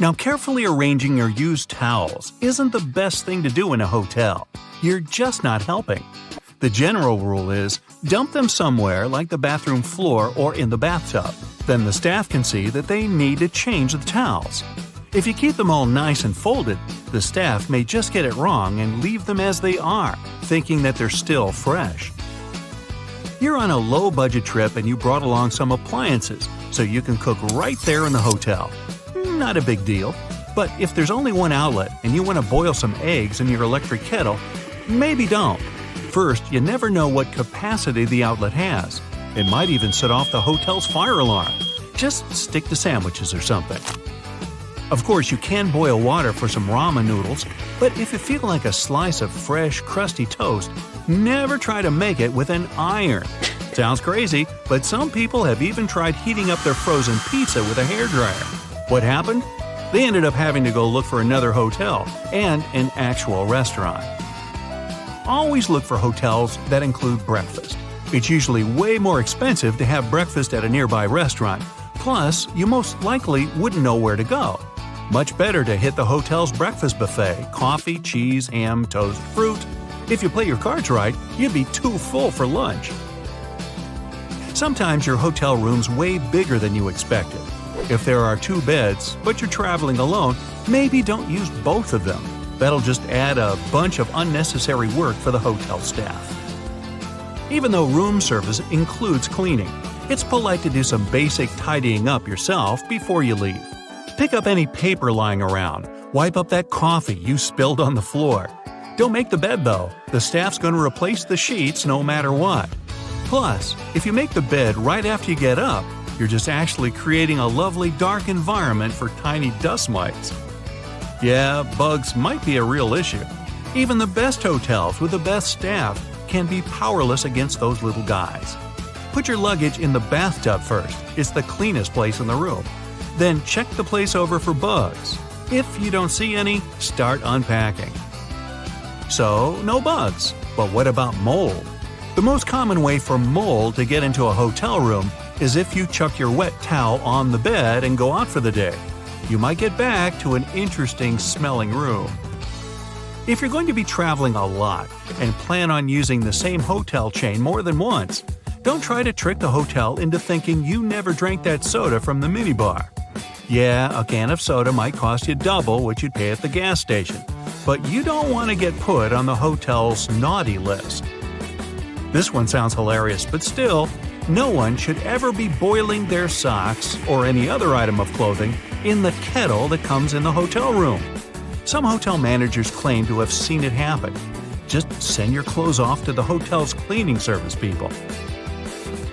Now, carefully arranging your used towels isn't the best thing to do in a hotel. You're just not helping. The general rule is, dump them somewhere like the bathroom floor or in the bathtub. Then the staff can see that they need to change the towels. If you keep them all nice and folded, the staff may just get it wrong and leave them as they are, thinking that they're still fresh. You're on a low-budget trip and you brought along some appliances, so you can cook right there in the hotel. Not a big deal. But if there's only one outlet and you want to boil some eggs in your electric kettle, maybe don't. First, you never know what capacity the outlet has. It might even set off the hotel's fire alarm. Just stick to sandwiches or something. Of course, you can boil water for some ramen noodles, but if you feel like a slice of fresh, crusty toast, never try to make it with an iron. Sounds crazy, but some people have even tried heating up their frozen pizza with a hairdryer. What happened? They ended up having to go look for another hotel and an actual restaurant. Always look for hotels that include breakfast. It's usually way more expensive to have breakfast at a nearby restaurant, plus you most likely wouldn't know where to go. Much better to hit the hotel's breakfast buffet: coffee, cheese, ham, toast, fruit. If you play your cards right, you'd be too full for lunch. Sometimes your hotel room's way bigger than you expected. If there are 2 beds, but you're traveling alone, maybe don't use both of them. That'll just add a bunch of unnecessary work for the hotel staff. Even though room service includes cleaning, it's polite to do some basic tidying up yourself before you leave. Pick up any paper lying around. Wipe up that coffee you spilled on the floor. Don't make the bed though. The staff's going to replace the sheets no matter what. Plus, if you make the bed right after you get up, you're just actually creating a lovely dark environment for tiny dust mites. Yeah, bugs might be a real issue. Even the best hotels with the best staff can be powerless against those little guys. Put your luggage in the bathtub first. It's the cleanest place in the room. Then check the place over for bugs. If you don't see any, start unpacking. So, no bugs. But what about mold? The most common way for mold to get into a hotel room is if you chuck your wet towel on the bed and go out for the day. You might get back to an interesting smelling room. If you're going to be traveling a lot and plan on using the same hotel chain more than once, don't try to trick the hotel into thinking you never drank that soda from the minibar. Yeah, a can of soda might cost you double what you'd pay at the gas station, but you don't want to get put on the hotel's naughty list. This one sounds hilarious, but still, no one should ever be boiling their socks or any other item of clothing in the kettle that comes in the hotel room. Some hotel managers claim to have seen it happen. Just send your clothes off to the hotel's cleaning service people.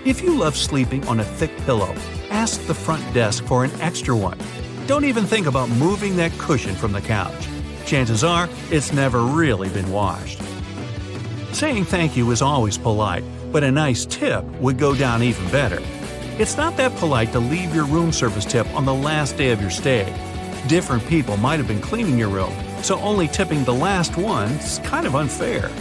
If you love sleeping on a thick pillow, ask the front desk for an extra one. Don't even think about moving that cushion from the couch. Chances are, it's never really been washed. Saying thank you is always polite, but a nice tip would go down even better. It's not that polite to leave your room service tip on the last day of your stay. Different people might have been cleaning your room, so only tipping the last one is kind of unfair.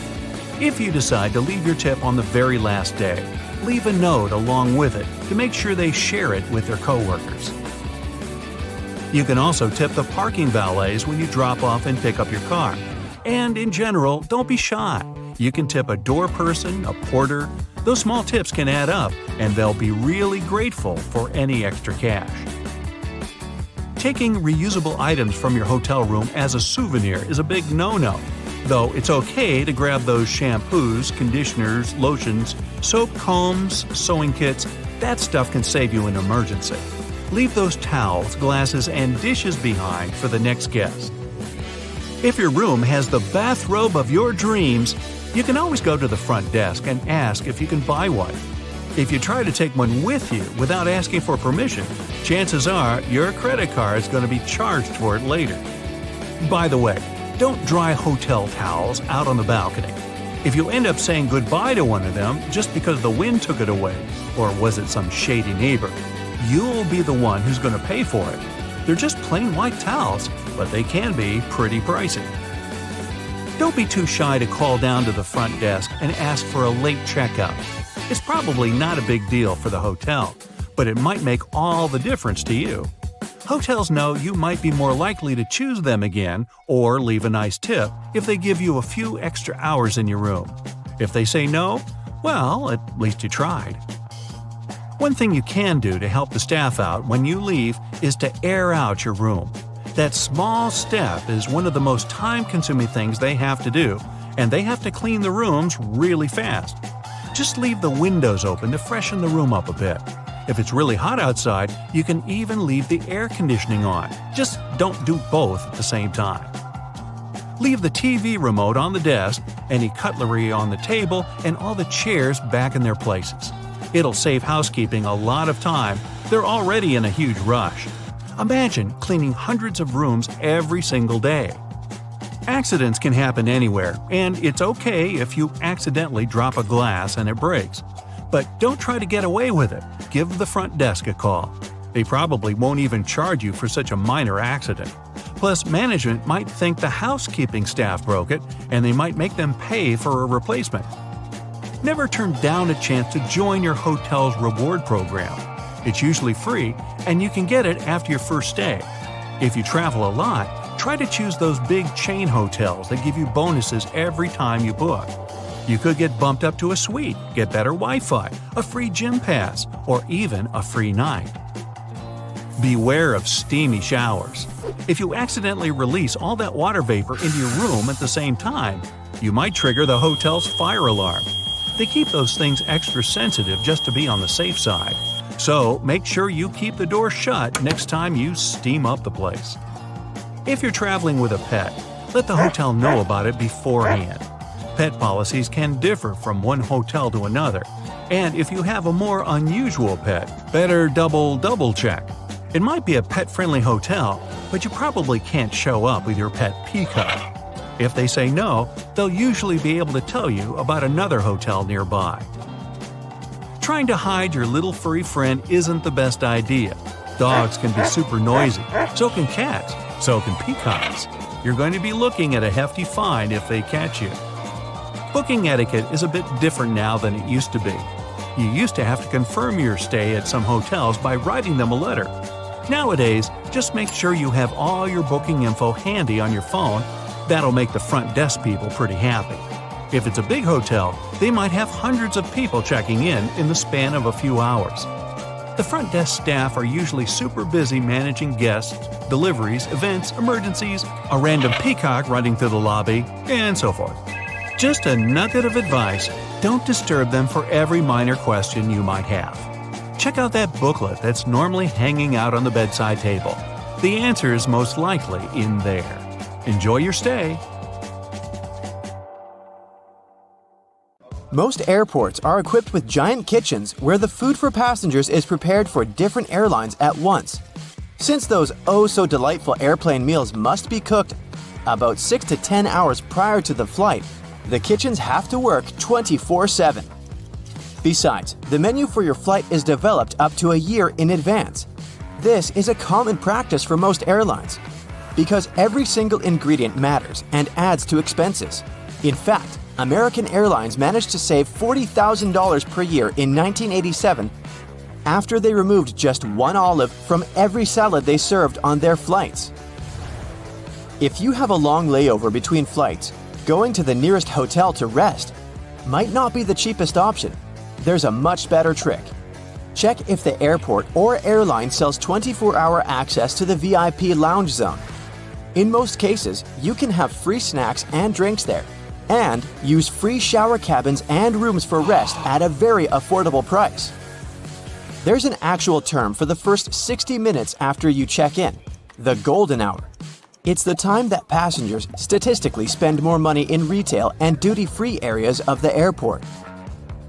If you decide to leave your tip on the very last day, leave a note along with it to make sure they share it with their coworkers. You can also tip the parking valets when you drop off and pick up your car. And in general, don't be shy. You can tip a door person, a porter. Those small tips can add up, and they'll be really grateful for any extra cash. Taking reusable items from your hotel room as a souvenir is a big no-no, though it's okay to grab those shampoos, conditioners, lotions, soap, combs, sewing kits. That stuff can save you an emergency. Leave those towels, glasses, and dishes behind for the next guest. If your room has the bathrobe of your dreams, you can always go to the front desk and ask if you can buy one. If you try to take one with you without asking for permission, chances are your credit card is going to be charged for it later. By the way, don't dry hotel towels out on the balcony. If you end up saying goodbye to one of them just because the wind took it away, or was it some shady neighbor, you'll be the one who's going to pay for it. They're just plain white towels, but they can be pretty pricey. Don't be too shy to call down to the front desk and ask for a late checkout. It's probably not a big deal for the hotel, but it might make all the difference to you. Hotels know you might be more likely to choose them again or leave a nice tip if they give you a few extra hours in your room. If they say no, well, at least you tried. One thing you can do to help the staff out when you leave is to air out your room. That small step is one of the most time-consuming things they have to do, and they have to clean the rooms really fast. Just leave the windows open to freshen the room up a bit. If it's really hot outside, you can even leave the air conditioning on. Just don't do both at the same time. Leave the TV remote on the desk, any cutlery on the table, and all the chairs back in their places. It'll save housekeeping a lot of time. They're already in a huge rush. Imagine cleaning hundreds of rooms every single day. Accidents can happen anywhere, and it's okay if you accidentally drop a glass and it breaks. But don't try to get away with it. Give the front desk a call. They probably won't even charge you for such a minor accident. Plus, management might think the housekeeping staff broke it, and they might make them pay for a replacement. Never turn down a chance to join your hotel's reward program. It's usually free, and you can get it after your first stay. If you travel a lot, try to choose those big chain hotels that give you bonuses every time you book. You could get bumped up to a suite, get better Wi-Fi, a free gym pass, or even a free night. Beware of steamy showers. If you accidentally release all that water vapor into your room at the same time, you might trigger the hotel's fire alarm. They keep those things extra sensitive just to be on the safe side. So make sure you keep the door shut next time you steam up the place. If you're traveling with a pet, let the hotel know about it beforehand. Pet policies can differ from one hotel to another, and if you have a more unusual pet, better double check. It might be a pet-friendly hotel, but you probably can't show up with your pet peacock. If they say no, they'll usually be able to tell you about another hotel nearby. Trying to hide your little furry friend isn't the best idea. Dogs can be super noisy, so can cats, so can peacocks. You're going to be looking at a hefty fine if they catch you. Booking etiquette is a bit different now than it used to be. You used to have to confirm your stay at some hotels by writing them a letter. Nowadays, just make sure you have all your booking info handy on your phone. That'll make the front desk people pretty happy. If it's a big hotel, they might have hundreds of people checking in the span of a few hours. The front desk staff are usually super busy managing guests, deliveries, events, emergencies, a random peacock running through the lobby, and so forth. Just a nugget of advice: don't disturb them for every minor question you might have. Check out that booklet that's normally hanging out on the bedside table. The answer is most likely in there. Enjoy your stay. Most airports are equipped with giant kitchens where the food for passengers is prepared for different airlines at once. Since those oh-so-delightful airplane meals must be cooked about 6 to 10 hours prior to the flight, the kitchens have to work 24/7. Besides, the menu for your flight is developed up to a year in advance. This is a common practice for most airlines, because every single ingredient matters and adds to expenses. In fact, American Airlines managed to save $40,000 per year in 1987 after they removed just one olive from every salad they served on their flights. If you have a long layover between flights, going to the nearest hotel to rest might not be the cheapest option. There's a much better trick. Check if the airport or airline sells 24-hour access to the VIP lounge zone. In most cases, you can have free snacks and drinks there, and use free shower cabins and rooms for rest at a very affordable price. There's an actual term for the first 60 minutes after you check in, the golden hour. It's the time that passengers statistically spend more money in retail and duty-free areas of the airport.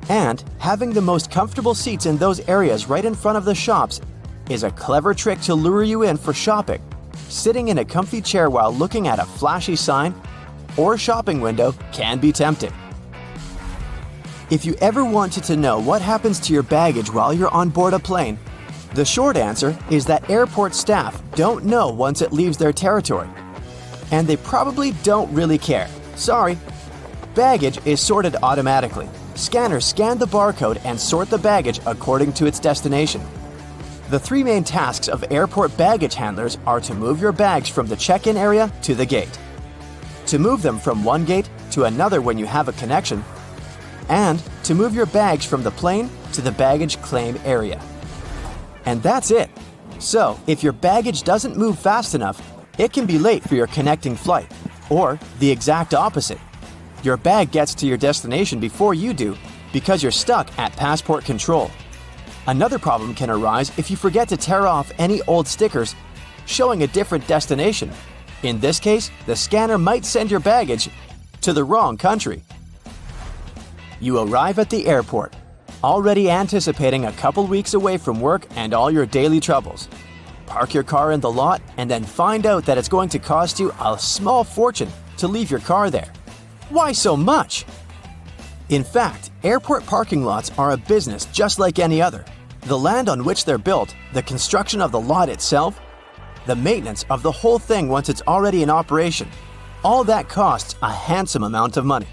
And having the most comfortable seats in those areas right in front of the shops is a clever trick to lure you in for shopping. Sitting in a comfy chair while looking at a flashy sign or shopping window can be tempting. If you ever wanted to know what happens to your baggage while you're on board a plane, the short answer is that airport staff don't know once it leaves their territory. And they probably don't really care. Sorry. Baggage is sorted automatically. Scanners scan the barcode and sort the baggage according to its destination. The three main tasks of airport baggage handlers are to move your bags from the check-in area to the gate, to move them from one gate to another when you have a connection, and to move your bags from the plane to the baggage claim area. And that's it. So, if your baggage doesn't move fast enough, it can be late for your connecting flight, or the exact opposite. Your bag gets to your destination before you do because you're stuck at passport control. Another problem can arise if you forget to tear off any old stickers showing a different destination. In this case, the scanner might send your baggage to the wrong country. You arrive at the airport, already anticipating a couple weeks away from work and all your daily troubles. Park your car in the lot and then find out that it's going to cost you a small fortune to leave your car there. Why so much? In fact, airport parking lots are a business just like any other. The land on which they're built, the construction of the lot itself, the maintenance of the whole thing once it's already in operation, all that costs a handsome amount of money.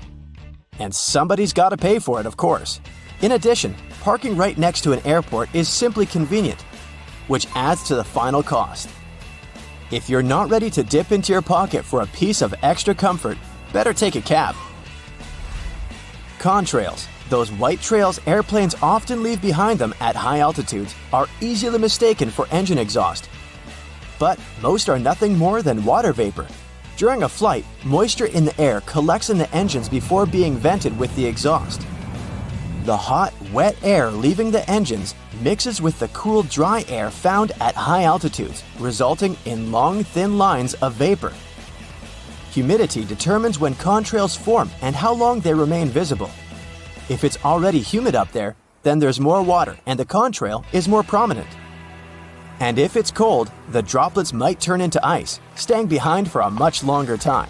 And somebody's got to pay for it, of course. In addition, parking right next to an airport is simply convenient, which adds to the final cost. If you're not ready to dip into your pocket for a piece of extra comfort, better take a cab. Contrails, those white trails airplanes often leave behind them at high altitudes, are easily mistaken for engine exhaust. But most are nothing more than water vapor. During a flight, moisture in the air collects in the engines before being vented with the exhaust. The hot, wet air leaving the engines mixes with the cool, dry air found at high altitudes, resulting in long, thin lines of vapor. Humidity determines when contrails form and how long they remain visible. If it's already humid up there, then there's more water and the contrail is more prominent. And if it's cold, the droplets might turn into ice, staying behind for a much longer time.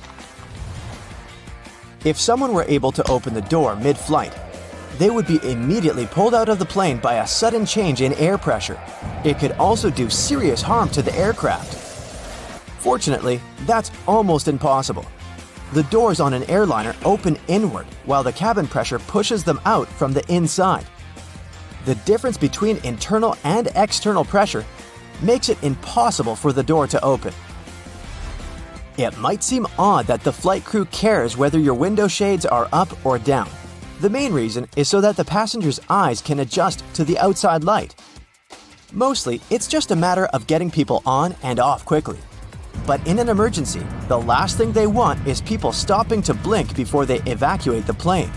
If someone were able to open the door mid-flight, they would be immediately pulled out of the plane by a sudden change in air pressure. It could also do serious harm to the aircraft. Fortunately, that's almost impossible. The doors on an airliner open inward while the cabin pressure pushes them out from the inside. The difference between internal and external pressure makes it impossible for the door to open. It might seem odd that the flight crew cares whether your window shades are up or down. The main reason is so that the passenger's eyes can adjust to the outside light. Mostly, it's just a matter of getting people on and off quickly. But in an emergency, the last thing they want is people stopping to blink before they evacuate the plane.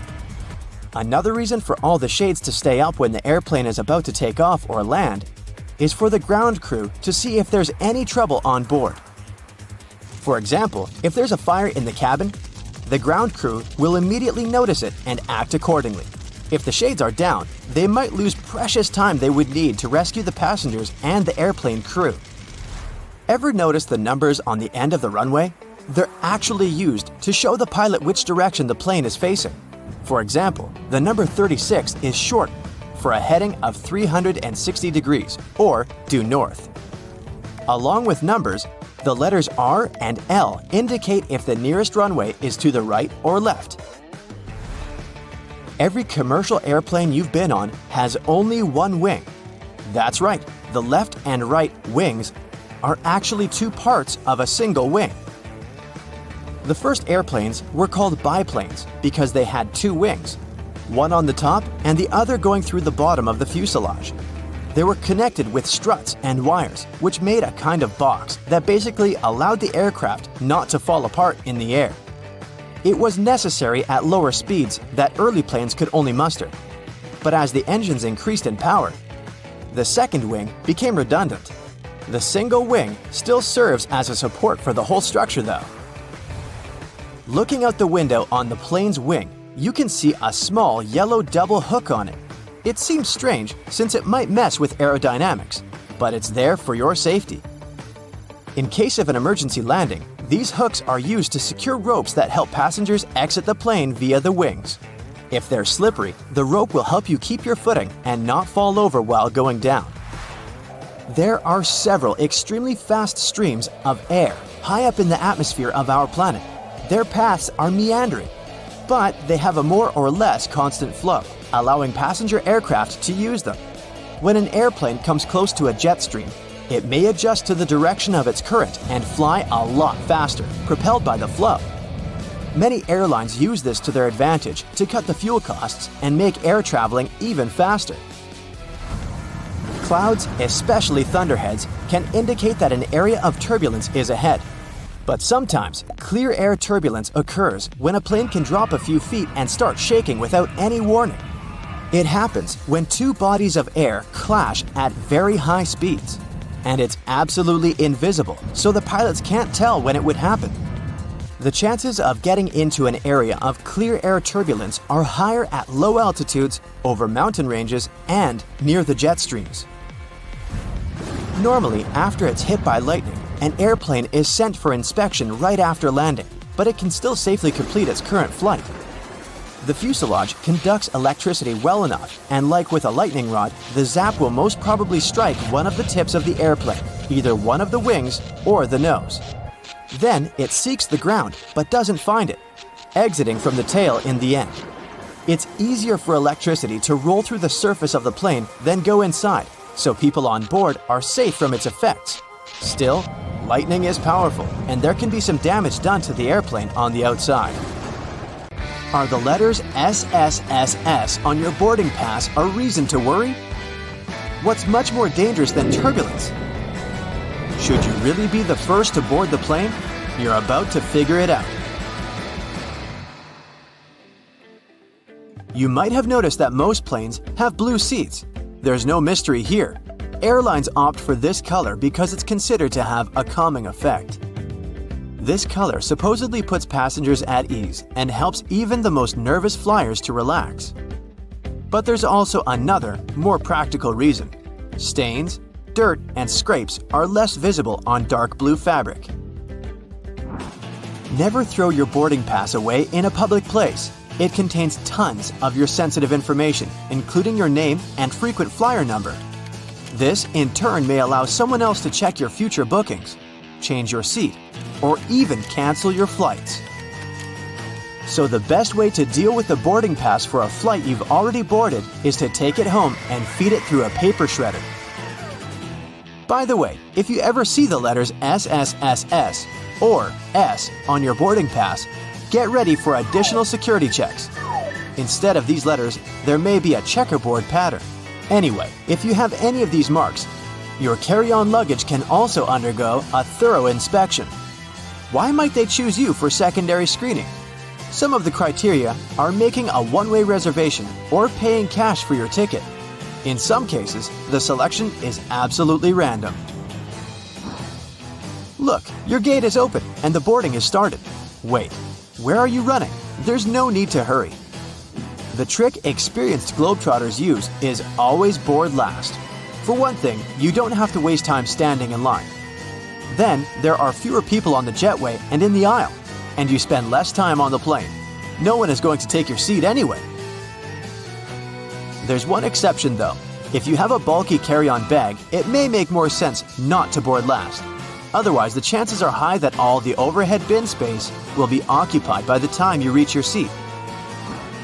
Another reason for all the shades to stay up when the airplane is about to take off or land is for the ground crew to see if there's any trouble on board. For example, if there's a fire in the cabin, the ground crew will immediately notice it and act accordingly. If the shades are down, they might lose precious time they would need to rescue the passengers and the airplane crew. Ever notice the numbers on the end of the runway? They're actually used to show the pilot which direction the plane is facing. For example, the number 36 is short for a heading of 360 degrees, or due north. Along with numbers, the letters R and L indicate if the nearest runway is to the right or left. Every commercial airplane you've been on has only one wing. That's right, the left and right wings are actually two parts of a single wing. The first airplanes were called biplanes because they had two wings, one on the top and the other going through the bottom of the fuselage. They were connected with struts and wires, which made a kind of box that basically allowed the aircraft not to fall apart in the air. It was necessary at lower speeds that early planes could only muster. But as the engines increased in power, the second wing became redundant. The single wing still serves as a support for the whole structure though. Looking out the window on the plane's wing, you can see a small yellow double hook on it. It seems strange since it might mess with aerodynamics, but it's there for your safety. In case of an emergency landing, these hooks are used to secure ropes that help passengers exit the plane via the wings. If they're slippery, the rope will help you keep your footing and not fall over while going down. There are several extremely fast streams of air high up in the atmosphere of our planet. Their paths are meandering, but they have a more or less constant flow, allowing passenger aircraft to use them. When an airplane comes close to a jet stream, it may adjust to the direction of its current and fly a lot faster, propelled by the flow. Many airlines use this to their advantage to cut the fuel costs and make air traveling even faster. Clouds, especially thunderheads, can indicate that an area of turbulence is ahead. But sometimes, clear air turbulence occurs when a plane can drop a few feet and start shaking without any warning. It happens when two bodies of air clash at very high speeds. And it's absolutely invisible, so the pilots can't tell when it would happen. The chances of getting into an area of clear air turbulence are higher at low altitudes, over mountain ranges, and near the jet streams. Normally, after it's hit by lightning, an airplane is sent for inspection right after landing, but it can still safely complete its current flight. The fuselage conducts electricity well enough, and like with a lightning rod, the zap will most probably strike one of the tips of the airplane, either one of the wings or the nose. Then it seeks the ground, but doesn't find it, exiting from the tail in the end. It's easier for electricity to roll through the surface of the plane than go inside, so people on board are safe from its effects. Still, lightning is powerful, and there can be some damage done to the airplane on the outside. Are the letters SSSS on your boarding pass a reason to worry? What's much more dangerous than turbulence? Should you really be the first to board the plane? You're about to figure it out. You might have noticed that most planes have blue seats. There's no mystery here. Airlines opt for this color because it's considered to have a calming effect. This color supposedly puts passengers at ease and helps even the most nervous flyers to relax. But there's also another, more practical reason. Stains, dirt, and scrapes are less visible on dark blue fabric. Never throw your boarding pass away in a public place. It contains tons of your sensitive information, including your name and frequent flyer number. This, in turn, may allow someone else to check your future bookings, change your seat, or even cancel your flights. So the best way to deal with the boarding pass for a flight you've already boarded is to take it home and feed it through a paper shredder. By the way, if you ever see the letters SSSS or S on your boarding pass, get ready for additional security checks. Instead of these letters, there may be a checkerboard pattern. Anyway, if you have any of these marks, your carry-on luggage can also undergo a thorough inspection. Why might they choose you for secondary screening? Some of the criteria are making a one-way reservation or paying cash for your ticket. In some cases, the selection is absolutely random. Look, your gate is open and the boarding is started. Wait, where are you running? There's no need to hurry. The trick experienced Globetrotters use is always board last. For one thing, you don't have to waste time standing in line. Then, there are fewer people on the jetway and in the aisle, and you spend less time on the plane. No one is going to take your seat anyway. There's one exception though. If you have a bulky carry-on bag, it may make more sense not to board last. Otherwise, the chances are high that all the overhead bin space will be occupied by the time you reach your seat.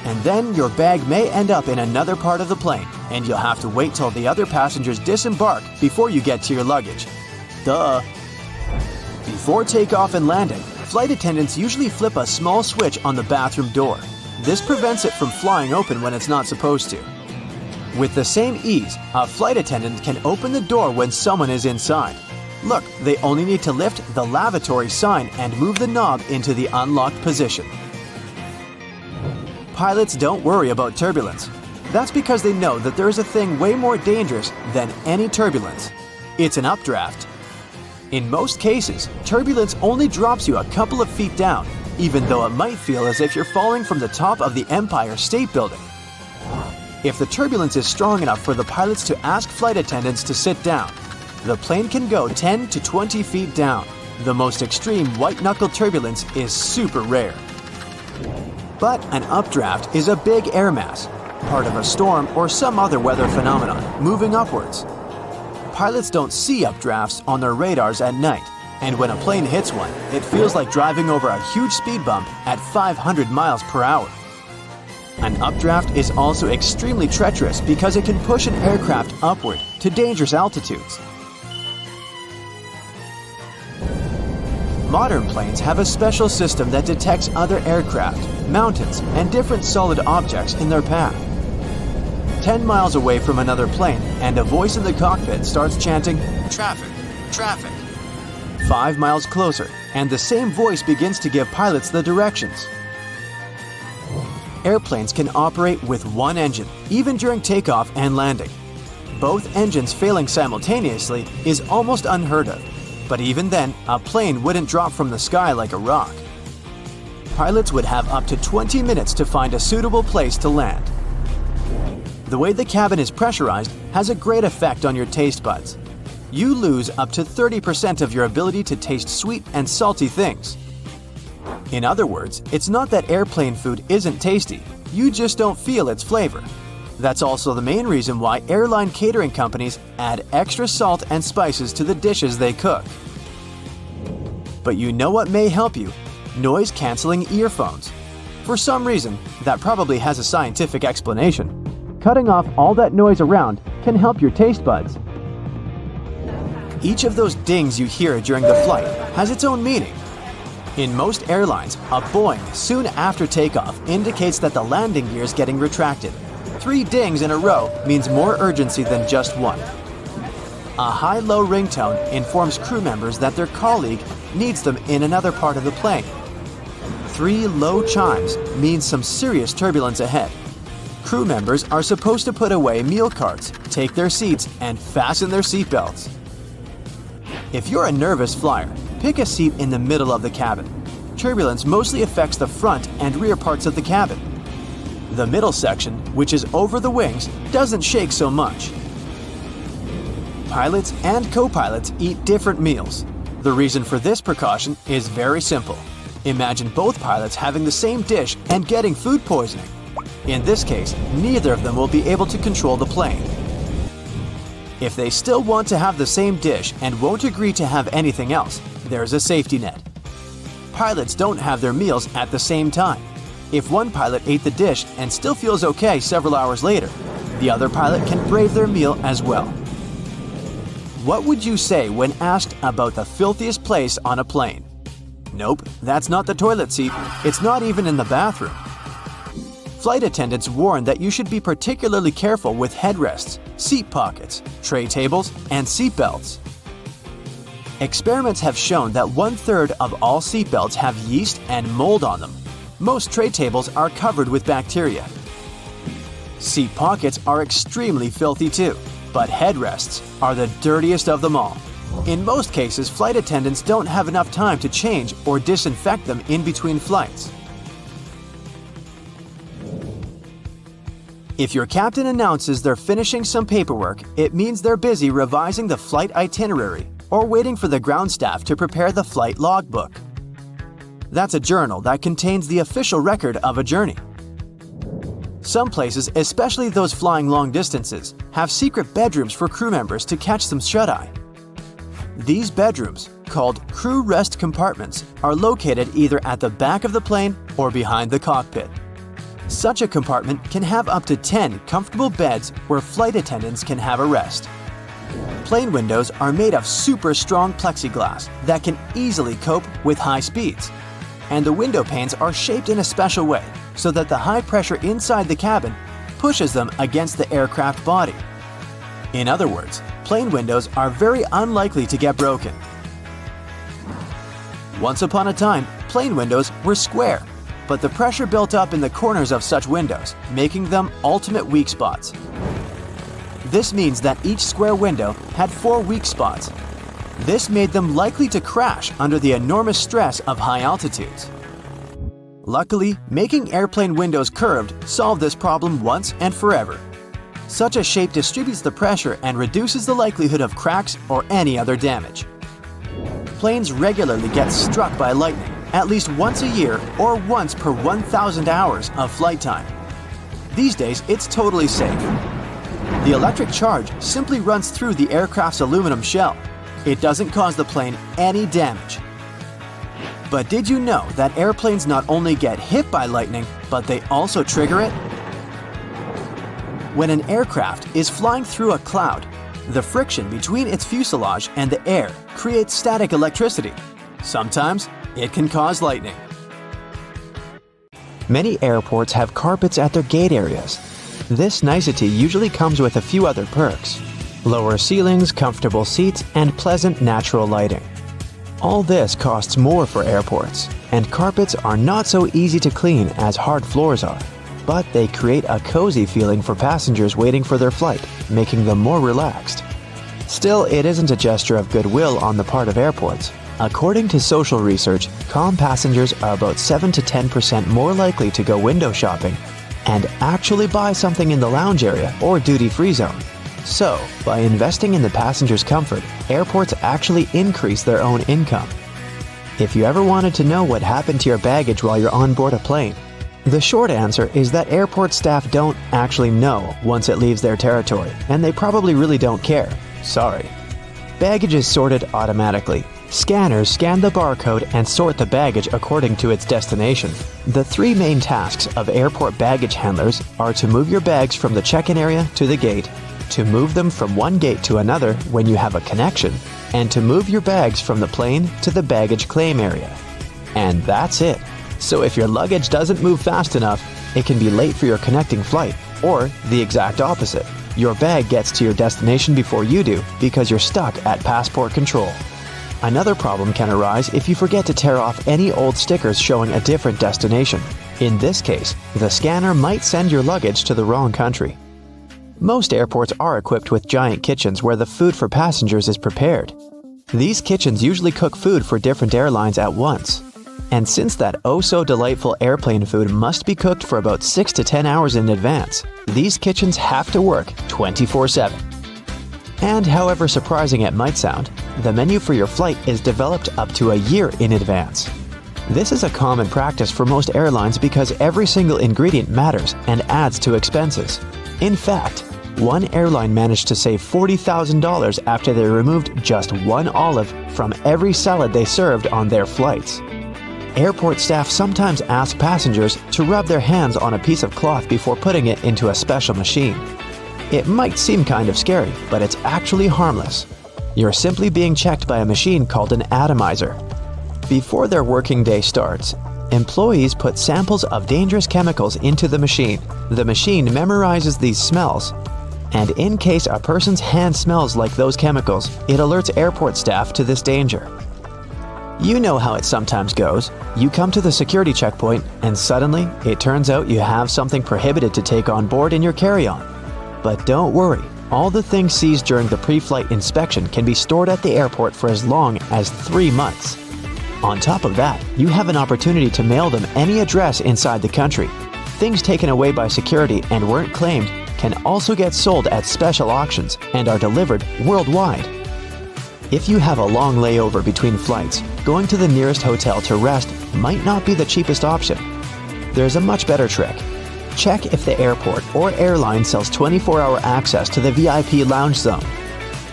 And then your bag may end up in another part of the plane, and you'll have to wait till the other passengers disembark before you get to your luggage. Duh! Before takeoff and landing, flight attendants usually flip a small switch on the bathroom door. This prevents it from flying open when it's not supposed to. With the same ease, a flight attendant can open the door when someone is inside. Look, they only need to lift the lavatory sign and move the knob into the unlocked position. Pilots don't worry about turbulence. That's because they know that there is a thing way more dangerous than any turbulence. It's an updraft. In most cases, turbulence only drops you a couple of feet down, even though it might feel as if you're falling from the top of the Empire State Building. If the turbulence is strong enough for the pilots to ask flight attendants to sit down, the plane can go 10 to 20 feet down. The most extreme white-knuckle turbulence is super rare. But an updraft is a big air mass, part of a storm or some other weather phenomenon, moving upwards. Pilots don't see updrafts on their radars at night, and when a plane hits one, it feels like driving over a huge speed bump at 500 miles per hour. An updraft is also extremely treacherous because it can push an aircraft upward to dangerous altitudes. Modern planes have a special system that detects other aircraft, mountains, and different solid objects in their path. 10 miles away from another plane, and a voice in the cockpit starts chanting, "Traffic, traffic." 5 miles closer, and the same voice begins to give pilots the directions. Airplanes can operate with one engine, even during takeoff and landing. Both engines failing simultaneously is almost unheard of, but even then, a plane wouldn't drop from the sky like a rock. Pilots would have up to 20 minutes to find a suitable place to land. The way the cabin is pressurized has a great effect on your taste buds. You lose up to 30% of your ability to taste sweet and salty things. In other words, it's not that airplane food isn't tasty, you just don't feel its flavor. That's also the main reason why airline catering companies add extra salt and spices to the dishes they cook. But you know what may help you? Noise-canceling earphones. For some reason, that probably has a scientific explanation. Cutting off all that noise around can help your taste buds. Each of those dings you hear during the flight has its own meaning. In most airlines, a boing soon after takeoff indicates that the landing gear is getting retracted. 3 dings in a row means more urgency than just one. A high-low ringtone informs crew members that their colleague needs them in another part of the plane. 3 low chimes means some serious turbulence ahead. Crew members are supposed to put away meal carts, take their seats, and fasten their seatbelts. If you're a nervous flyer, pick a seat in the middle of the cabin. Turbulence mostly affects the front and rear parts of the cabin. The middle section, which is over the wings, doesn't shake so much. Pilots and co-pilots eat different meals. The reason for this precaution is very simple. Imagine both pilots having the same dish and getting food poisoning. In this case, neither of them will be able to control the plane. If they still want to have the same dish and won't agree to have anything else, there's a safety net. Pilots don't have their meals at the same time. If one pilot ate the dish and still feels okay several hours later, the other pilot can brave their meal as well. What would you say when asked about the filthiest place on a plane? Nope, that's not the toilet seat. It's not even in the bathroom. Flight attendants warn that you should be particularly careful with headrests, seat pockets, tray tables, and seat belts. Experiments have shown that 1/3 of all seat belts have yeast and mold on them. Most tray tables are covered with bacteria. Seat pockets are extremely filthy too, but headrests are the dirtiest of them all. In most cases, flight attendants don't have enough time to change or disinfect them in between flights. If your captain announces they're finishing some paperwork, it means they're busy revising the flight itinerary or waiting for the ground staff to prepare the flight logbook. That's a journal that contains the official record of a journey. Some places, especially those flying long distances, have secret bedrooms for crew members to catch some shut-eye. These bedrooms, called crew rest compartments, are located either at the back of the plane or behind the cockpit. Such a compartment can have up to 10 comfortable beds where flight attendants can have a rest. Plane windows are made of super strong plexiglass that can easily cope with high speeds. And the window panes are shaped in a special way so that the high pressure inside the cabin pushes them against the aircraft body. In other words, plane windows are very unlikely to get broken. Once upon a time, plane windows were square, but the pressure built up in the corners of such windows, making them ultimate weak spots. This means that each square window had 4 weak spots. This made them likely to crash under the enormous stress of high altitudes. Luckily, making airplane windows curved solved this problem once and forever. Such a shape distributes the pressure and reduces the likelihood of cracks or any other damage. Planes regularly get struck by lightning, at least once a year or once per 1,000 hours of flight time. These days, it's totally safe. The electric charge simply runs through the aircraft's aluminum shell. It doesn't cause the plane any damage. But did you know that airplanes not only get hit by lightning, but they also trigger it? When an aircraft is flying through a cloud, the friction between its fuselage and the air creates static electricity. Sometimes it can cause lightning. Many airports have carpets at their gate areas. This nicety usually comes with a few other perks: lower ceilings, comfortable seats, and pleasant natural lighting. All this costs more for airports, and carpets are not so easy to clean as hard floors are, but they create a cozy feeling for passengers waiting for their flight, making them more relaxed. Still, it isn't a gesture of goodwill on the part of airports. According to social research, calm passengers are about 7 to 10% more likely to go window shopping and actually buy something in the lounge area or duty-free zone. So, by investing in the passenger's comfort, airports actually increase their own income. If you ever wanted to know what happened to your baggage while you're on board a plane, the short answer is that airport staff don't actually know once it leaves their territory, and they probably really don't care. Sorry. Baggage is sorted automatically. Scanners scan the barcode and sort the baggage according to its destination. The three main tasks of airport baggage handlers are to move your bags from the check-in area to the gate, to move them from one gate to another when you have a connection, and to move your bags from the plane to the baggage claim area. And that's it. So if your luggage doesn't move fast enough, it can be late for your connecting flight, or the exact opposite. Your bag gets to your destination before you do because you're stuck at passport control. Another problem can arise if you forget to tear off any old stickers showing a different destination. In this case, the scanner might send your luggage to the wrong country. Most airports are equipped with giant kitchens where the food for passengers is prepared. These kitchens usually cook food for different airlines at once. And since that oh-so-delightful airplane food must be cooked for about 6 to 10 hours in advance, these kitchens have to work 24/7. And however surprising it might sound, the menu for your flight is developed up to a year in advance. This is a common practice for most airlines because every single ingredient matters and adds to expenses. In fact, one airline managed to save $40,000 after they removed just one olive from every salad they served on their flights. Airport staff sometimes ask passengers to rub their hands on a piece of cloth before putting it into a special machine. It might seem kind of scary, but it's actually harmless. You're simply being checked by a machine called an atomizer. Before their working day starts, employees put samples of dangerous chemicals into the machine. The machine memorizes these smells, and in case a person's hand smells like those chemicals, it alerts airport staff to this danger. You know how it sometimes goes. You come to the security checkpoint, and suddenly, it turns out you have something prohibited to take on board in your carry-on. But don't worry, all the things seized during the pre-flight inspection can be stored at the airport for as long as 3 months. On top of that, you have an opportunity to mail them any address inside the country. Things taken away by security and weren't claimed can also get sold at special auctions and are delivered worldwide. If you have a long layover between flights, going to the nearest hotel to rest might not be the cheapest option. There's a much better trick. Check if the airport or airline sells 24-hour access to the VIP lounge zone.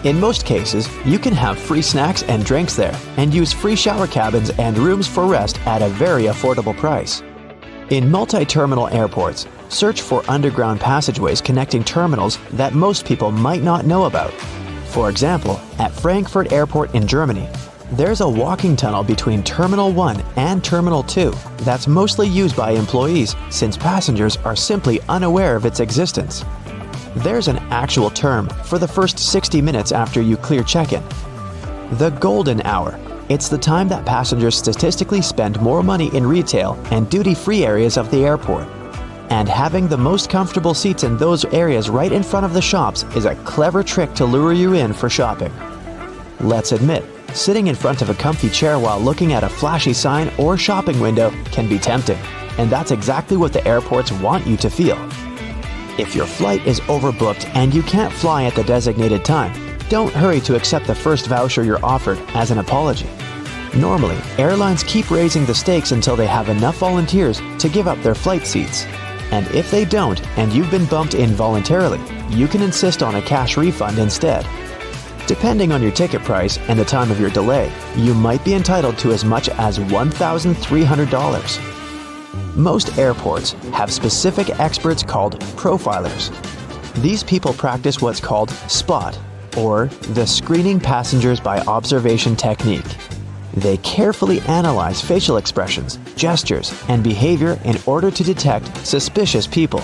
In most cases, you can have free snacks and drinks there and use free shower cabins and rooms for rest at a very affordable price. In multi-terminal airports, search for underground passageways connecting terminals that most people might not know about. For example, at Frankfurt Airport in Germany, there's a walking tunnel between Terminal 1 and Terminal 2 that's mostly used by employees since passengers are simply unaware of its existence. There's an actual term for the first 60 minutes after you clear check-in. The golden hour. It's the time that passengers statistically spend more money in retail and duty-free areas of the airport. And having the most comfortable seats in those areas right in front of the shops is a clever trick to lure you in for shopping. Let's admit, sitting in front of a comfy chair while looking at a flashy sign or shopping window can be tempting, and that's exactly what the airports want you to feel. If your flight is overbooked and you can't fly at the designated time, don't hurry to accept the first voucher you're offered as an apology. Normally, airlines keep raising the stakes until they have enough volunteers to give up their flight seats. And if they don't, and you've been bumped in voluntarily, you can insist on a cash refund instead. Depending on your ticket price and the time of your delay, you might be entitled to as much as $1,300. Most airports have specific experts called profilers. These people practice what's called SPOT, or the screening passengers by observation technique. They carefully analyze facial expressions, gestures, and behavior in order to detect suspicious people.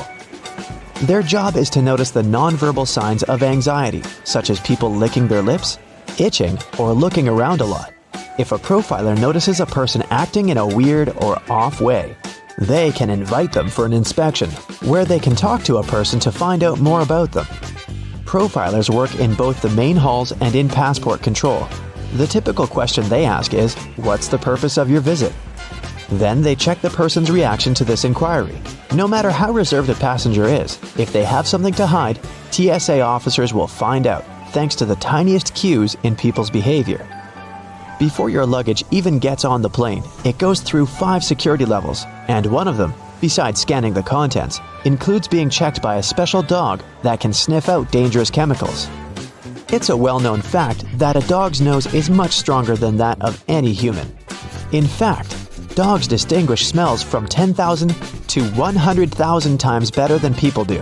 Their job is to notice the nonverbal signs of anxiety, such as people licking their lips, itching, or looking around a lot. If a profiler notices a person acting in a weird or off way, they can invite them for an inspection, where they can talk to a person to find out more about them. Profilers work in both the main halls and in passport control. The typical question they ask is, "What's the purpose of your visit?" Then they check the person's reaction to this inquiry. No matter how reserved a passenger is, if they have something to hide, TSA officers will find out, thanks to the tiniest cues in people's behavior. Before your luggage even gets on the plane, it goes through 5 security levels, and one of them, besides scanning the contents, includes being checked by a special dog that can sniff out dangerous chemicals. It's a well-known fact that a dog's nose is much stronger than that of any human. In fact, dogs distinguish smells from 10,000 to 100,000 times better than people do.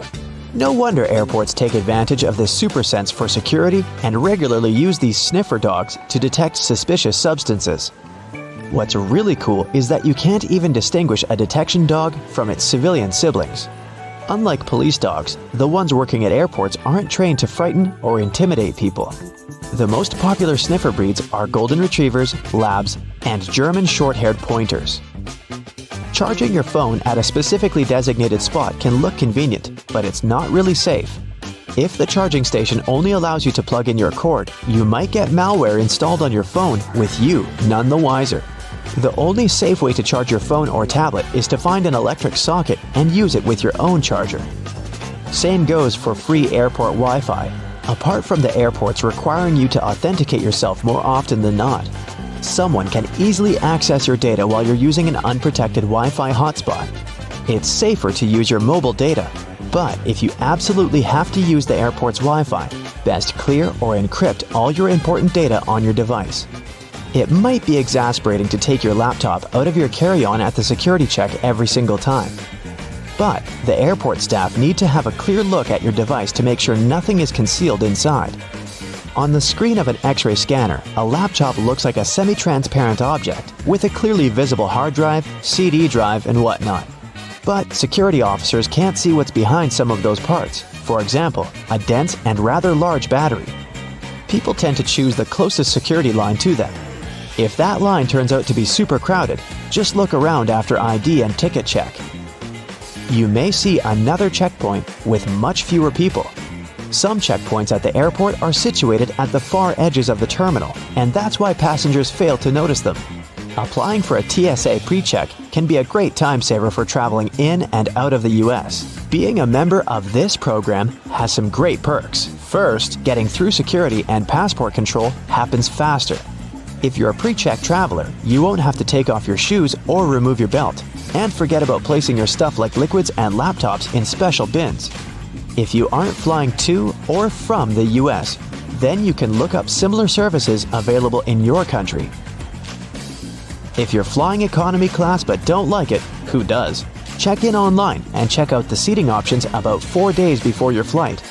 No wonder airports take advantage of this super sense for security and regularly use these sniffer dogs to detect suspicious substances. What's really cool is that you can't even distinguish a detection dog from its civilian siblings. Unlike police dogs, the ones working at airports aren't trained to frighten or intimidate people. The most popular sniffer breeds are golden retrievers, labs, and German short-haired pointers. Charging your phone at a specifically designated spot can look convenient, but it's not really safe. If the charging station only allows you to plug in your cord, you might get malware installed on your phone with you none the wiser. The only safe way to charge your phone or tablet is to find an electric socket and use it with your own charger. Same goes for free airport Wi-Fi, apart from the airports requiring you to authenticate yourself more often than not. Someone can easily access your data while you're using an unprotected Wi-Fi hotspot. It's safer to use your mobile data, but if you absolutely have to use the airport's Wi-Fi, best clear or encrypt all your important data on your device. It might be exasperating to take your laptop out of your carry-on at the security check every single time. But the airport staff need to have a clear look at your device to make sure nothing is concealed inside. On the screen of an X-ray scanner, a laptop looks like a semi-transparent object with a clearly visible hard drive, CD drive, and whatnot. But security officers can't see what's behind some of those parts. For example, a dense and rather large battery. People tend to choose the closest security line to them. If that line turns out to be super crowded, just look around after ID and ticket check. You may see another checkpoint with much fewer people. Some checkpoints at the airport are situated at the far edges of the terminal, and that's why passengers fail to notice them. Applying for a TSA pre-check can be a great time saver for traveling in and out of the US. Being a member of this program has some great perks. First, getting through security and passport control happens faster. If you're a pre-check traveler, you won't have to take off your shoes or remove your belt, and forget about placing your stuff like liquids and laptops in special bins. If you aren't flying to or from the US, then you can look up similar services available in your country. If you're flying economy class but don't like it, who does? Check in online and check out the seating options about 4 days before your flight.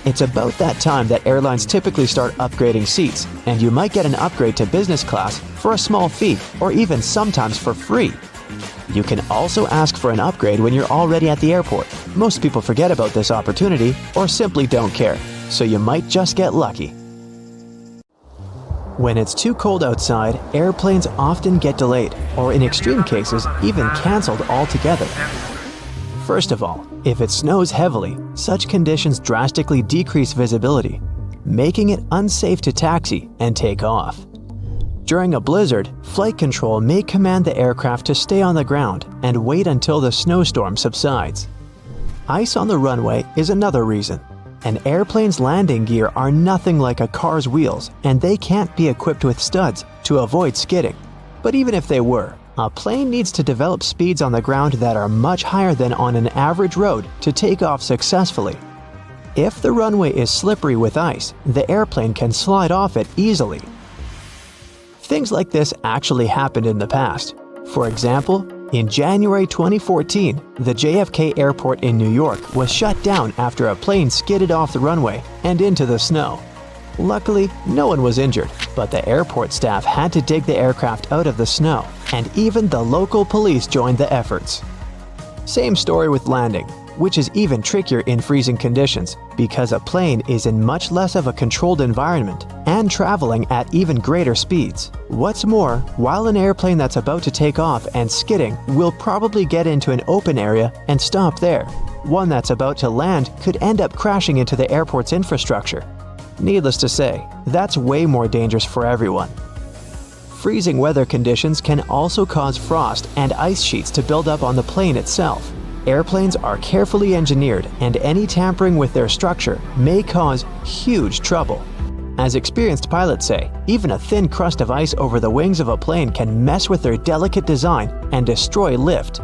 It's about that time that airlines typically start upgrading seats, and you might get an upgrade to business class for a small fee or even sometimes for free. You can also ask for an upgrade when you're already at the airport. Most people forget about this opportunity or simply don't care, so you might just get lucky. When it's too cold outside, airplanes often get delayed, or in extreme cases, even cancelled altogether. First of all, if it snows heavily, such conditions drastically decrease visibility, making it unsafe to taxi and take off. During a blizzard, flight control may command the aircraft to stay on the ground and wait until the snowstorm subsides. Ice on the runway is another reason. An airplane's landing gear are nothing like a car's wheels, and they can't be equipped with studs to avoid skidding. But even if they were, a plane needs to develop speeds on the ground that are much higher than on an average road to take off successfully. If the runway is slippery with ice, the airplane can slide off it easily. Things like this actually happened in the past. For example, in January 2014, the JFK airport in New York was shut down after a plane skidded off the runway and into the snow. Luckily, no one was injured, but the airport staff had to dig the aircraft out of the snow, and even the local police joined the efforts. Same story with landing, which is even trickier in freezing conditions because a plane is in much less of a controlled environment and traveling at even greater speeds. What's more, while an airplane that's about to take off and skidding will probably get into an open area and stop there, one that's about to land could end up crashing into the airport's infrastructure. Needless to say, that's way more dangerous for everyone. Freezing weather conditions can also cause frost and ice sheets to build up on the plane itself. Airplanes are carefully engineered, and any tampering with their structure may cause huge trouble. As experienced pilots say, even a thin crust of ice over the wings of a plane can mess with their delicate design and destroy lift.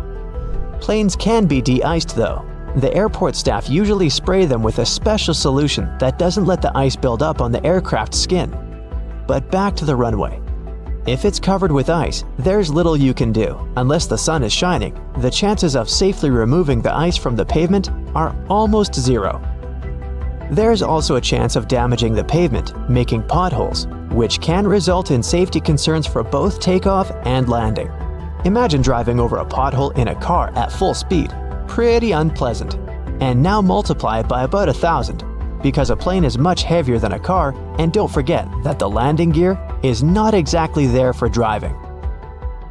Planes can be de-iced though. The airport staff usually spray them with a special solution that doesn't let the ice build up on the aircraft's skin. But back to the runway. If it's covered with ice, there's little you can do. Unless the sun is shining, the chances of safely removing the ice from the pavement are almost zero. There's also a chance of damaging the pavement, making potholes, which can result in safety concerns for both takeoff and landing. Imagine driving over a pothole in a car at full speed. Pretty unpleasant. And now multiply it by about 1,000, because a plane is much heavier than a car, and don't forget that the landing gear is not exactly there for driving.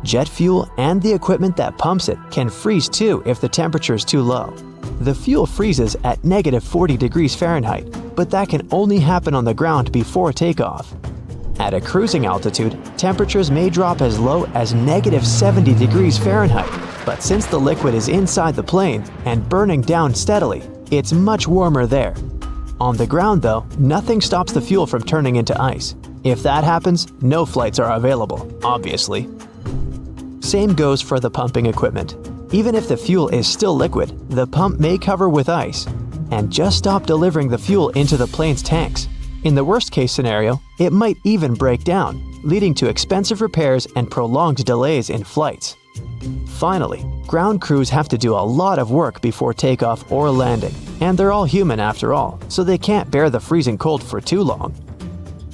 Jet fuel and the equipment that pumps it can freeze too if the temperature is too low. The fuel freezes at -40 degrees Fahrenheit, but that can only happen on the ground before takeoff. At a cruising altitude, temperatures may drop as low as -70 degrees Fahrenheit, but since the liquid is inside the plane and burning down steadily, it's much warmer there. On the ground though, nothing stops the fuel from turning into ice. If that happens, no flights are available, obviously. Same goes for the pumping equipment. Even if the fuel is still liquid, the pump may cover with ice and just stop delivering the fuel into the plane's tanks. In the worst-case scenario, it might even break down, leading to expensive repairs and prolonged delays in flights. Finally, ground crews have to do a lot of work before takeoff or landing, and they're all human after all, so they can't bear the freezing cold for too long.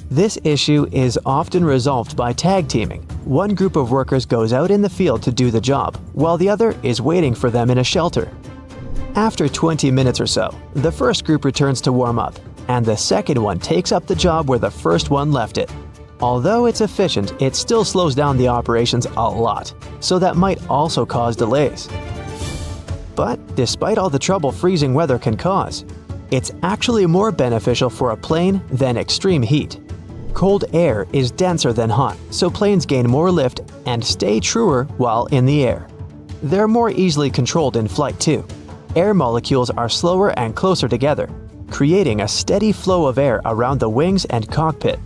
This issue is often resolved by tag teaming. One group of workers goes out in the field to do the job, while the other is waiting for them in a shelter. After 20 minutes or so, the first group returns to warm up, and the second one takes up the job where the first one left it. Although it's efficient, it still slows down the operations a lot, so that might also cause delays. But despite all the trouble freezing weather can cause, it's actually more beneficial for a plane than extreme heat. Cold air is denser than hot, so planes gain more lift and stay truer while in the air. They're more easily controlled in flight too. Air molecules are slower and closer together, creating a steady flow of air around the wings and cockpit.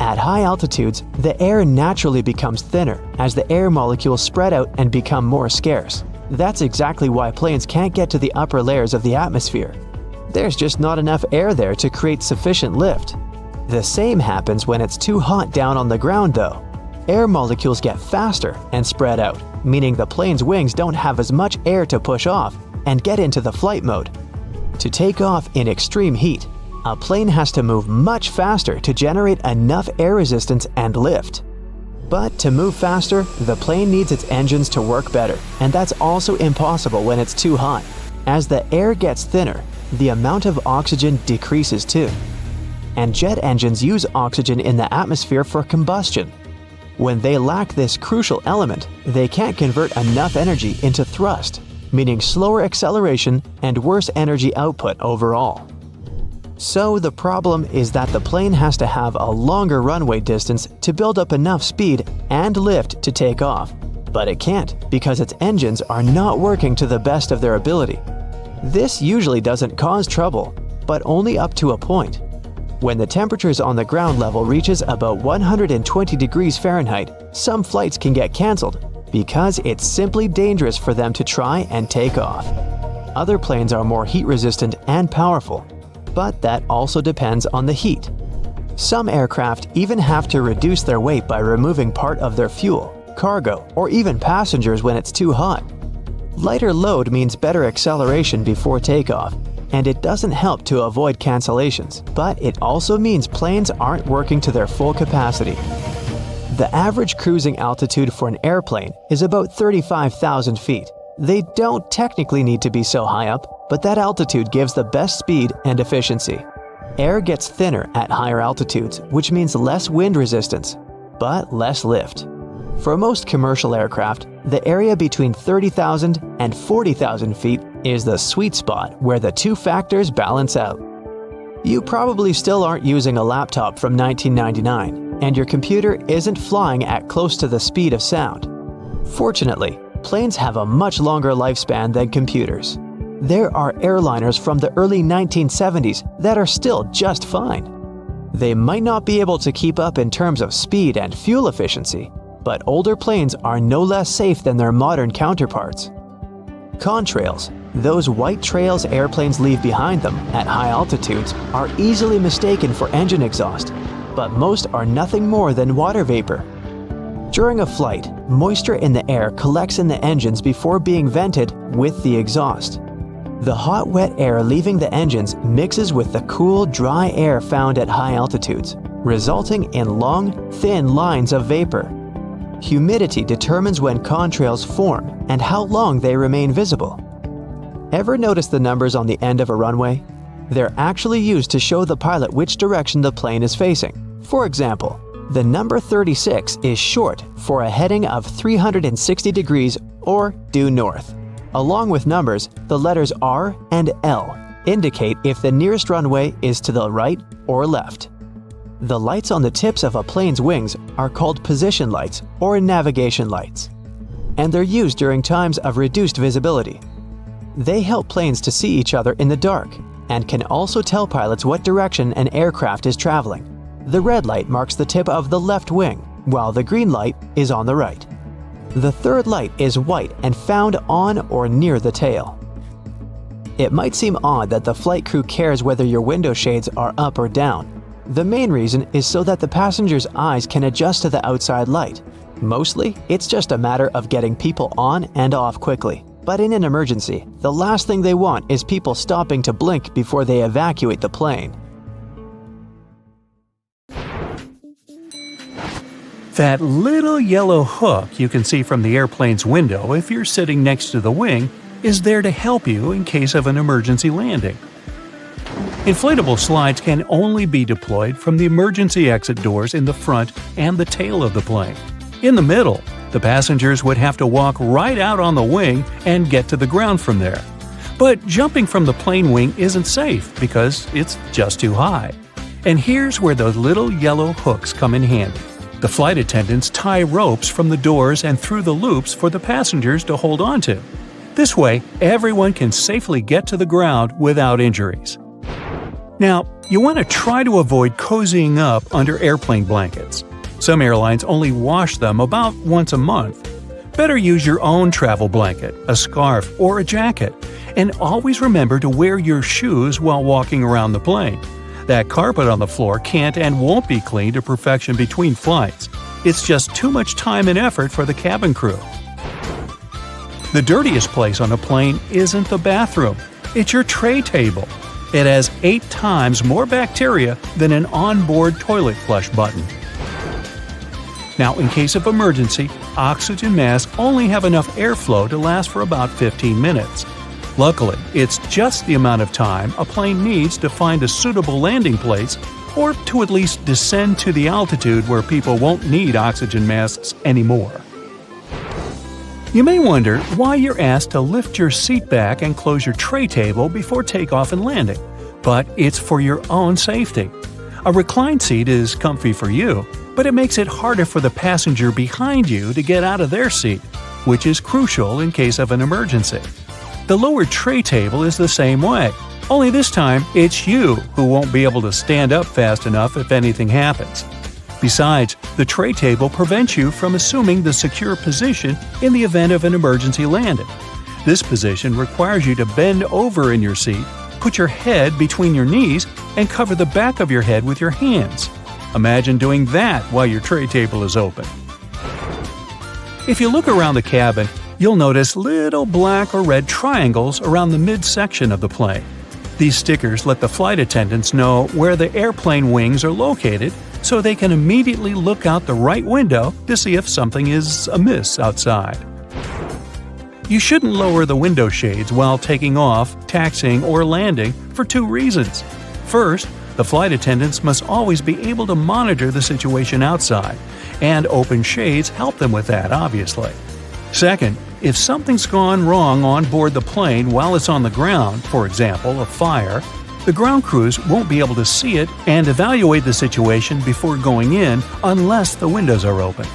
At high altitudes, the air naturally becomes thinner as the air molecules spread out and become more scarce. That's exactly why planes can't get to the upper layers of the atmosphere. There's just not enough air there to create sufficient lift. The same happens when it's too hot down on the ground though. Air molecules get faster and spread out, meaning the plane's wings don't have as much air to push off and get into the flight mode. To take off in extreme heat, a plane has to move much faster to generate enough air resistance and lift. But to move faster, the plane needs its engines to work better, and that's also impossible when it's too hot. As the air gets thinner, the amount of oxygen decreases too. And jet engines use oxygen in the atmosphere for combustion. When they lack this crucial element, they can't convert enough energy into thrust, meaning slower acceleration and worse energy output overall. So the problem is that the plane has to have a longer runway distance to build up enough speed and lift to take off, but it can't because its engines are not working to the best of their ability. This usually doesn't cause trouble, but only up to a point. When the temperatures on the ground level reaches about 120 degrees Fahrenheit, some flights can get cancelled because it's simply dangerous for them to try and take off. Other planes are more heat resistant and powerful. but that also depends on the heat. Some aircraft even have to reduce their weight by removing part of their fuel, cargo, or even passengers when it's too hot. Lighter load means better acceleration before takeoff, and it doesn't help to avoid cancellations, but it also means planes aren't working to their full capacity. The average cruising altitude for an airplane is about 35,000 feet. They don't technically need to be so high up, but that altitude gives the best speed and efficiency. Air gets thinner at higher altitudes, which means less wind resistance, but less lift. For most commercial aircraft, the area between 30,000 and 40,000 feet is the sweet spot where the two factors balance out. You probably still aren't using a laptop from 1999, and your computer isn't flying at close to the speed of sound. Fortunately, planes have a much longer lifespan than computers. There are airliners from the early 1970s that are still just fine. They might not be able to keep up in terms of speed and fuel efficiency, but older planes are no less safe than their modern counterparts. Contrails, those white trails airplanes leave behind them at high altitudes, are easily mistaken for engine exhaust, but most are nothing more than water vapor. During a flight, moisture in the air collects in the engines before being vented with the exhaust. The hot, wet air leaving the engines mixes with the cool, dry air found at high altitudes, resulting in long, thin lines of vapor. Humidity determines when contrails form and how long they remain visible. Ever notice the numbers on the end of a runway? They're actually used to show the pilot which direction the plane is facing. For example, the number 36 is short for a heading of 360 degrees or due north. Along with numbers, the letters R and L indicate if the nearest runway is to the right or left. The lights on the tips of a plane's wings are called position lights or navigation lights, and they're used during times of reduced visibility. They help planes to see each other in the dark and can also tell pilots what direction an aircraft is traveling. The red light marks the tip of the left wing, while the green light is on the right. The third light is white and found on or near the tail. It might seem odd that the flight crew cares whether your window shades are up or down. The main reason is so that the passenger's eyes can adjust to the outside light. Mostly, it's just a matter of getting people on and off quickly. But in an emergency, the last thing they want is people stopping to blink before they evacuate the plane. That little yellow hook you can see from the airplane's window if you're sitting next to the wing is there to help you in case of an emergency landing. Inflatable slides can only be deployed from the emergency exit doors in the front and the tail of the plane. In the middle, the passengers would have to walk right out on the wing and get to the ground from there. But jumping from the plane wing isn't safe because it's just too high. And here's where those little yellow hooks come in handy. The flight attendants tie ropes from the doors and through the loops for the passengers to hold onto. This way, everyone can safely get to the ground without injuries. Now, you want to try to avoid cozying up under airplane blankets. Some airlines only wash them about once a month. Better use your own travel blanket, a scarf, or a jacket, and always remember to wear your shoes while walking around the plane. That carpet on the floor can't and won't be cleaned to perfection between flights. It's just too much time and effort for the cabin crew. The dirtiest place on a plane isn't the bathroom, it's your tray table. It has 8 times more bacteria than an onboard toilet flush button. Now, in case of emergency, oxygen masks only have enough airflow to last for about 15 minutes. Luckily, it's just the amount of time a plane needs to find a suitable landing place or to at least descend to the altitude where people won't need oxygen masks anymore. You may wonder why you're asked to lift your seat back and close your tray table before takeoff and landing, but it's for your own safety. A reclined seat is comfy for you, but it makes it harder for the passenger behind you to get out of their seat, which is crucial in case of an emergency. The lower tray table is the same way, only this time it's you who won't be able to stand up fast enough if anything happens. Besides, the tray table prevents you from assuming the secure position in the event of an emergency landing. This position requires you to bend over in your seat, put your head between your knees and cover the back of your head with your hands. Imagine doing that while your tray table is open. If you look around the cabin, you'll notice little black or red triangles around the midsection of the plane. These stickers let the flight attendants know where the airplane wings are located, so they can immediately look out the right window to see if something is amiss outside. You shouldn't lower the window shades while taking off, taxiing, or landing for two reasons. First, the flight attendants must always be able to monitor the situation outside, and open shades help them with that, obviously. Second, if something's gone wrong on board the plane while it's on the ground, for example, a fire, the ground crews won't be able to see it and evaluate the situation before going in unless the windows are open.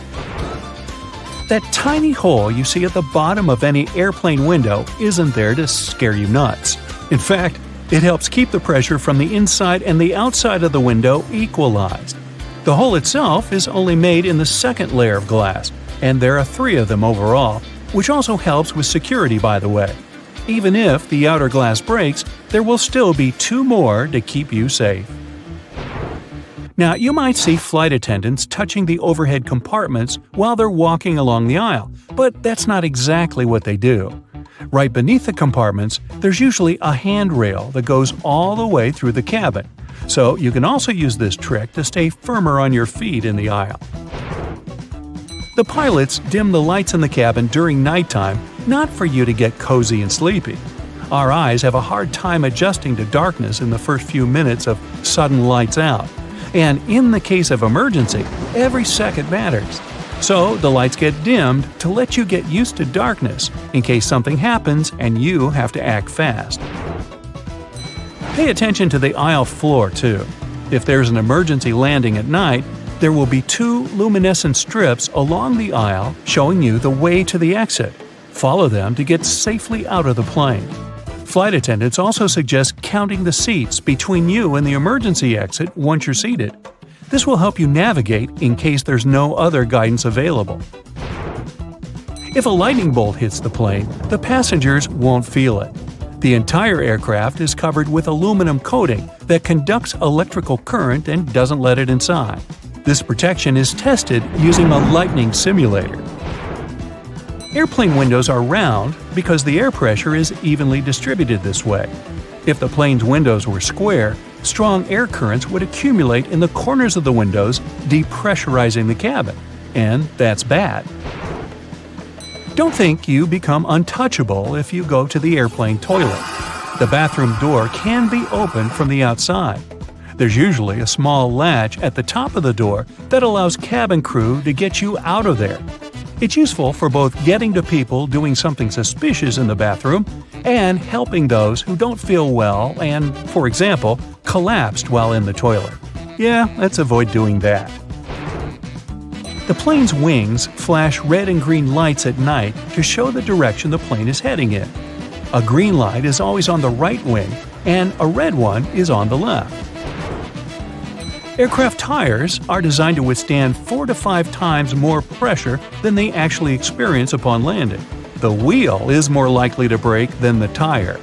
That tiny hole you see at the bottom of any airplane window isn't there to scare you nuts. In fact, it helps keep the pressure from the inside and the outside of the window equalized. The hole itself is only made in the second layer of glass, and there are 3 of them overall, which also helps with security, by the way. Even if the outer glass breaks, there will still be 2 more to keep you safe. Now, you might see flight attendants touching the overhead compartments while they're walking along the aisle, but that's not exactly what they do. Right beneath the compartments, there's usually a handrail that goes all the way through the cabin, so you can also use this trick to stay firmer on your feet in the aisle. The pilots dim the lights in the cabin during nighttime, not for you to get cozy and sleepy. Our eyes have a hard time adjusting to darkness in the first few minutes of sudden lights out. And in the case of emergency, every second matters. So the lights get dimmed to let you get used to darkness in case something happens and you have to act fast. Pay attention to the aisle floor too. If there's an emergency landing at night, there will be 2 luminescent strips along the aisle showing you the way to the exit. Follow them to get safely out of the plane. Flight attendants also suggest counting the seats between you and the emergency exit once you're seated. This will help you navigate in case there's no other guidance available. If a lightning bolt hits the plane, the passengers won't feel it. The entire aircraft is covered with aluminum coating that conducts electrical current and doesn't let it inside. This protection is tested using a lightning simulator. Airplane windows are round because the air pressure is evenly distributed this way. If the plane's windows were square, strong air currents would accumulate in the corners of the windows, depressurizing the cabin, and that's bad. Don't think you become untouchable if you go to the airplane toilet. The bathroom door can be opened from the outside. There's usually a small latch at the top of the door that allows cabin crew to get you out of there. It's useful for both getting to people doing something suspicious in the bathroom and helping those who don't feel well and, for example, collapsed while in the toilet. Yeah, let's avoid doing that. The plane's wings flash red and green lights at night to show the direction the plane is heading in. A green light is always on the right wing, and a red one is on the left. Aircraft tires are designed to withstand 4 to 5 times more pressure than they actually experience upon landing. The wheel is more likely to break than the tire.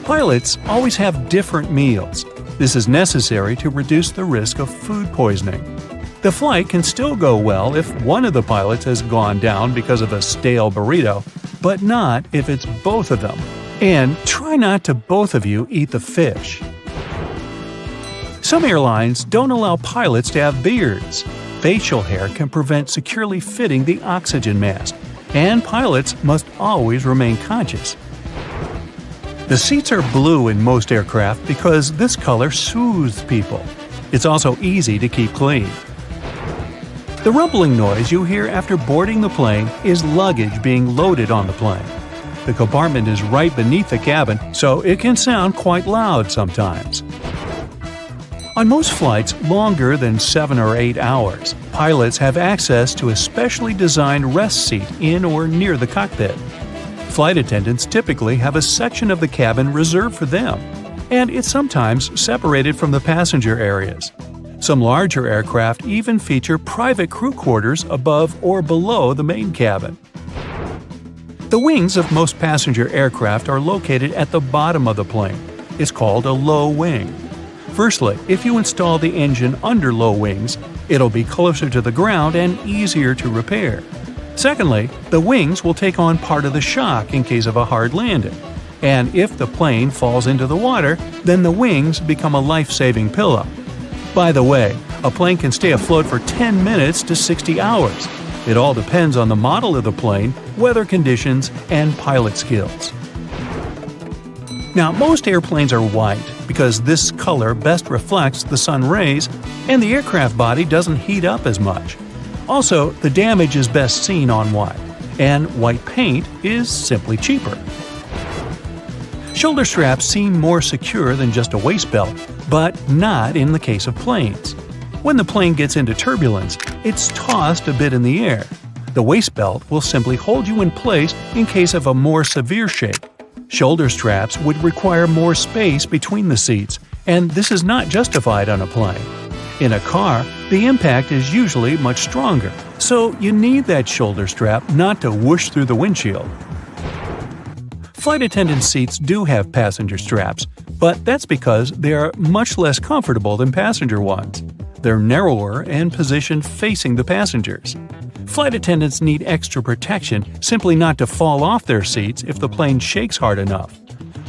Pilots always have different meals. This is necessary to reduce the risk of food poisoning. The flight can still go well if one of the pilots has gone down because of a stale burrito, but not if it's both of them. And try not to both of you eat the fish. Some airlines don't allow pilots to have beards. Facial hair can prevent securely fitting the oxygen mask, and pilots must always remain conscious. The seats are blue in most aircraft because this color soothes people. It's also easy to keep clean. The rumbling noise you hear after boarding the plane is luggage being loaded on the plane. The compartment is right beneath the cabin, so it can sound quite loud sometimes. On most flights longer than 7 or 8 hours, pilots have access to a specially designed rest seat in or near the cockpit. Flight attendants typically have a section of the cabin reserved for them, and it's sometimes separated from the passenger areas. Some larger aircraft even feature private crew quarters above or below the main cabin. The wings of most passenger aircraft are located at the bottom of the plane. It's called a low wing. Firstly, if you install the engine under low wings, it'll be closer to the ground and easier to repair. Secondly, the wings will take on part of the shock in case of a hard landing. And if the plane falls into the water, then the wings become a life-saving pillow. By the way, a plane can stay afloat for 10 minutes to 60 hours. It all depends on the model of the plane, weather conditions, and pilot skills. Now, most airplanes are white because this color best reflects the sun rays and the aircraft body doesn't heat up as much. Also, the damage is best seen on white, and white paint is simply cheaper. Shoulder straps seem more secure than just a waist belt, but not in the case of planes. When the plane gets into turbulence, it's tossed a bit in the air. The waist belt will simply hold you in place in case of a more severe shake. Shoulder straps would require more space between the seats, and this is not justified on a plane. In a car, the impact is usually much stronger, so you need that shoulder strap not to whoosh through the windshield. Flight attendant seats do have passenger straps, but that's because they are much less comfortable than passenger ones. They're narrower and positioned facing the passengers. Flight attendants need extra protection simply not to fall off their seats if the plane shakes hard enough.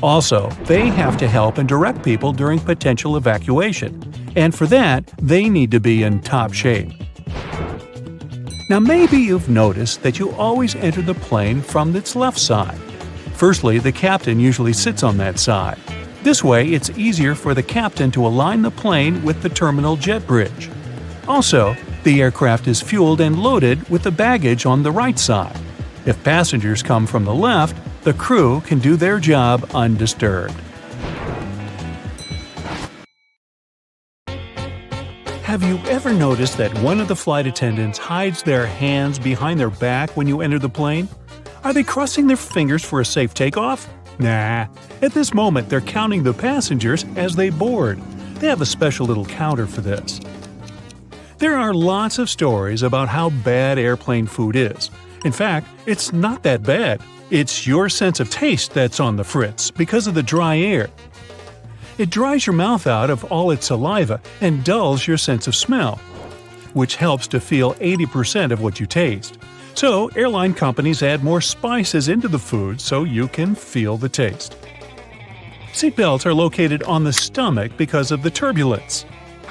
Also, they have to help and direct people during potential evacuation, and for that, they need to be in top shape. Now maybe you've noticed that you always enter the plane from its left side. Firstly, the captain usually sits on that side. This way, it's easier for the captain to align the plane with the terminal jet bridge. Also, the aircraft is fueled and loaded with the baggage on the right side. If passengers come from the left, the crew can do their job undisturbed. Have you ever noticed that one of the flight attendants hides their hands behind their back when you enter the plane? Are they crossing their fingers for a safe takeoff? Nah. At this moment, they're counting the passengers as they board. They have a special little counter for this. There are lots of stories about how bad airplane food is. In fact, it's not that bad. It's your sense of taste that's on the fritz because of the dry air. It dries your mouth out of all its saliva and dulls your sense of smell, which helps to feel 80% of what you taste. So, airline companies add more spices into the food so you can feel the taste. Seatbelts are located on the stomach because of the turbulence.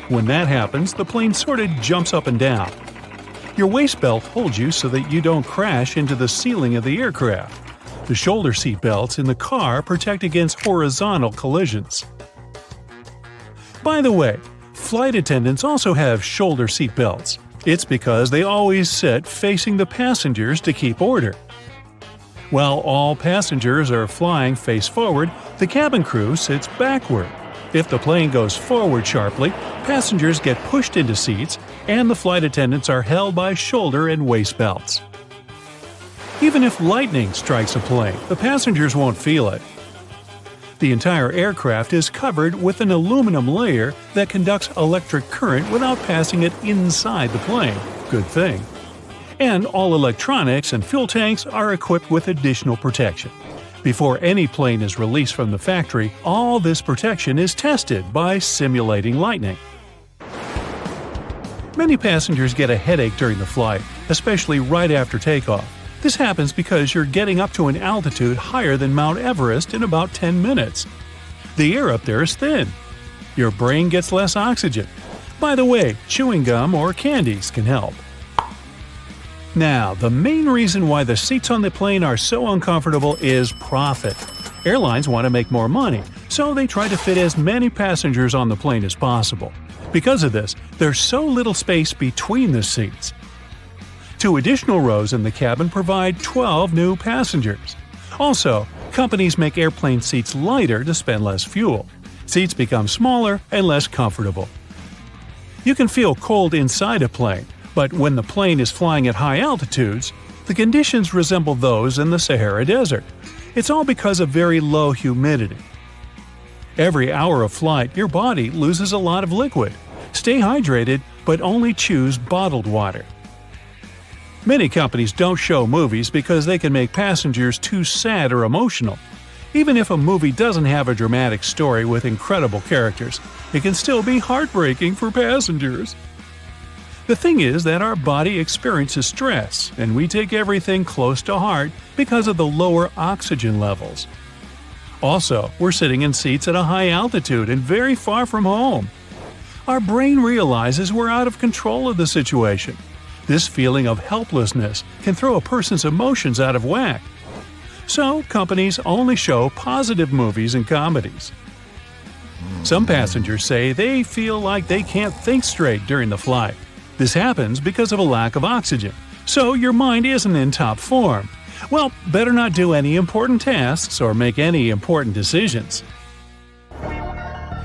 When that happens, the plane sort of jumps up and down. Your waist belt holds you so that you don't crash into the ceiling of the aircraft. The shoulder seat belts in the car protect against horizontal collisions. By the way, flight attendants also have shoulder seat belts. It's because they always sit facing the passengers to keep order. While all passengers are flying face forward, the cabin crew sits backward. If the plane goes forward sharply, passengers get pushed into seats, and the flight attendants are held by shoulder and waist belts. Even if lightning strikes a plane, the passengers won't feel it. The entire aircraft is covered with an aluminum layer that conducts electric current without passing it inside the plane. Good thing. And all electronics and fuel tanks are equipped with additional protection. Before any plane is released from the factory, all this protection is tested by simulating lightning. Many passengers get a headache during the flight, especially right after takeoff. This happens because you're getting up to an altitude higher than Mount Everest in about 10 minutes. The air up there is thin. Your brain gets less oxygen. By the way, chewing gum or candies can help. Now, the main reason why the seats on the plane are so uncomfortable is profit. Airlines want to make more money, so they try to fit as many passengers on the plane as possible. Because of this, there's so little space between the seats. 2 additional rows in the cabin provide 12 new passengers. Also, companies make airplane seats lighter to spend less fuel. Seats become smaller and less comfortable. You can feel cold inside a plane, but when the plane is flying at high altitudes, the conditions resemble those in the Sahara Desert. It's all because of very low humidity. Every hour of flight, your body loses a lot of liquid. Stay hydrated, but only choose bottled water. Many companies don't show movies because they can make passengers too sad or emotional. Even if a movie doesn't have a dramatic story with incredible characters, it can still be heartbreaking for passengers. The thing is that our body experiences stress, and we take everything close to heart because of the lower oxygen levels. Also, we're sitting in seats at a high altitude and very far from home. Our brain realizes we're out of control of the situation. This feeling of helplessness can throw a person's emotions out of whack. So, companies only show positive movies and comedies. Some passengers say they feel like they can't think straight during the flight. This happens because of a lack of oxygen, so your mind isn't in top form. Well, better not do any important tasks or make any important decisions.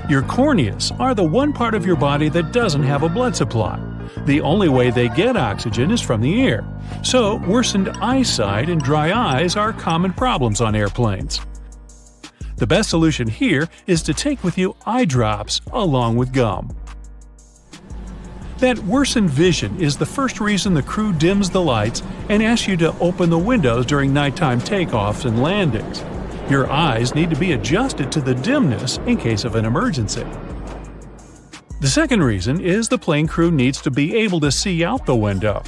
Your corneas are the one part of your body that doesn't have a blood supply. The only way they get oxygen is from the air. So, worsened eyesight and dry eyes are common problems on airplanes. The best solution here is to take with you eye drops along with gum. That worsened vision is the first reason the crew dims the lights and asks you to open the windows during nighttime takeoffs and landings. Your eyes need to be adjusted to the dimness in case of an emergency. The second reason is the plane crew needs to be able to see out the window.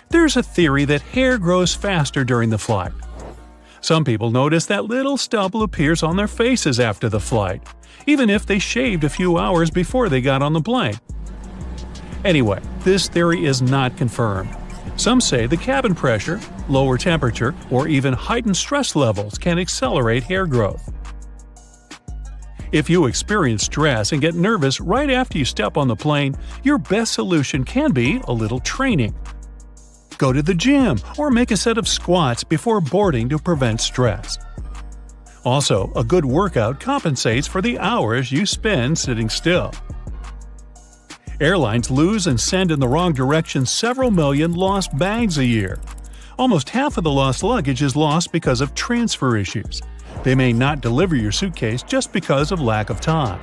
There's a theory that hair grows faster during the flight. Some people notice that little stubble appears on their faces after the flight, even if they shaved a few hours before they got on the plane. Anyway, this theory is not confirmed. Some say the cabin pressure, lower temperature, or even heightened stress levels can accelerate hair growth. If you experience stress and get nervous right after you step on the plane, your best solution can be a little training. Go to the gym or make a set of squats before boarding to prevent stress. Also, a good workout compensates for the hours you spend sitting still. Airlines lose and send in the wrong direction several million lost bags a year. Almost half of the lost luggage is lost because of transfer issues. They may not deliver your suitcase just because of lack of time.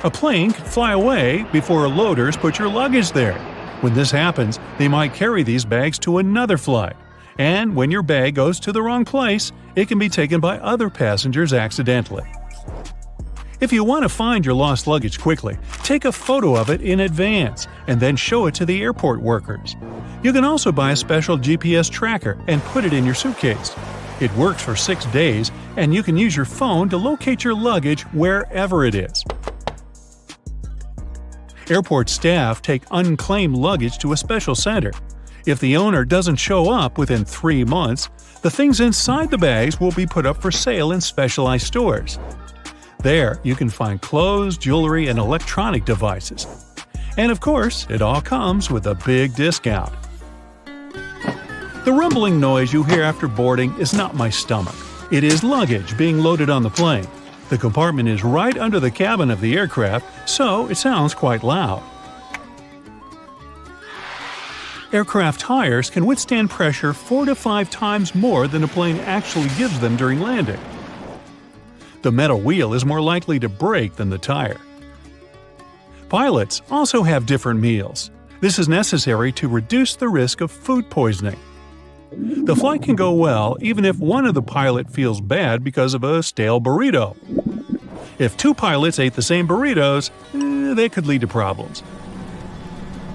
A plane can fly away before loaders put your luggage there. When this happens, they might carry these bags to another flight. And when your bag goes to the wrong place, it can be taken by other passengers accidentally. If you want to find your lost luggage quickly, take a photo of it in advance and then show it to the airport workers. You can also buy a special GPS tracker and put it in your suitcase. It works for 6 days, and you can use your phone to locate your luggage wherever it is. Airport staff take unclaimed luggage to a special center. If the owner doesn't show up within 3 months, the things inside the bags will be put up for sale in specialized stores. There, you can find clothes, jewelry, and electronic devices. And of course, it all comes with a big discount. The rumbling noise you hear after boarding is not my stomach. It is luggage being loaded on the plane. The compartment is right under the cabin of the aircraft, so it sounds quite loud. Aircraft tires can withstand pressure 4 to 5 times more than a plane actually gives them during landing. The metal wheel is more likely to break than the tire. Pilots also have different meals. This is necessary to reduce the risk of food poisoning. The flight can go well even if one of the pilot feels bad because of a stale burrito. If 2 pilots ate the same burritos, they could lead to problems.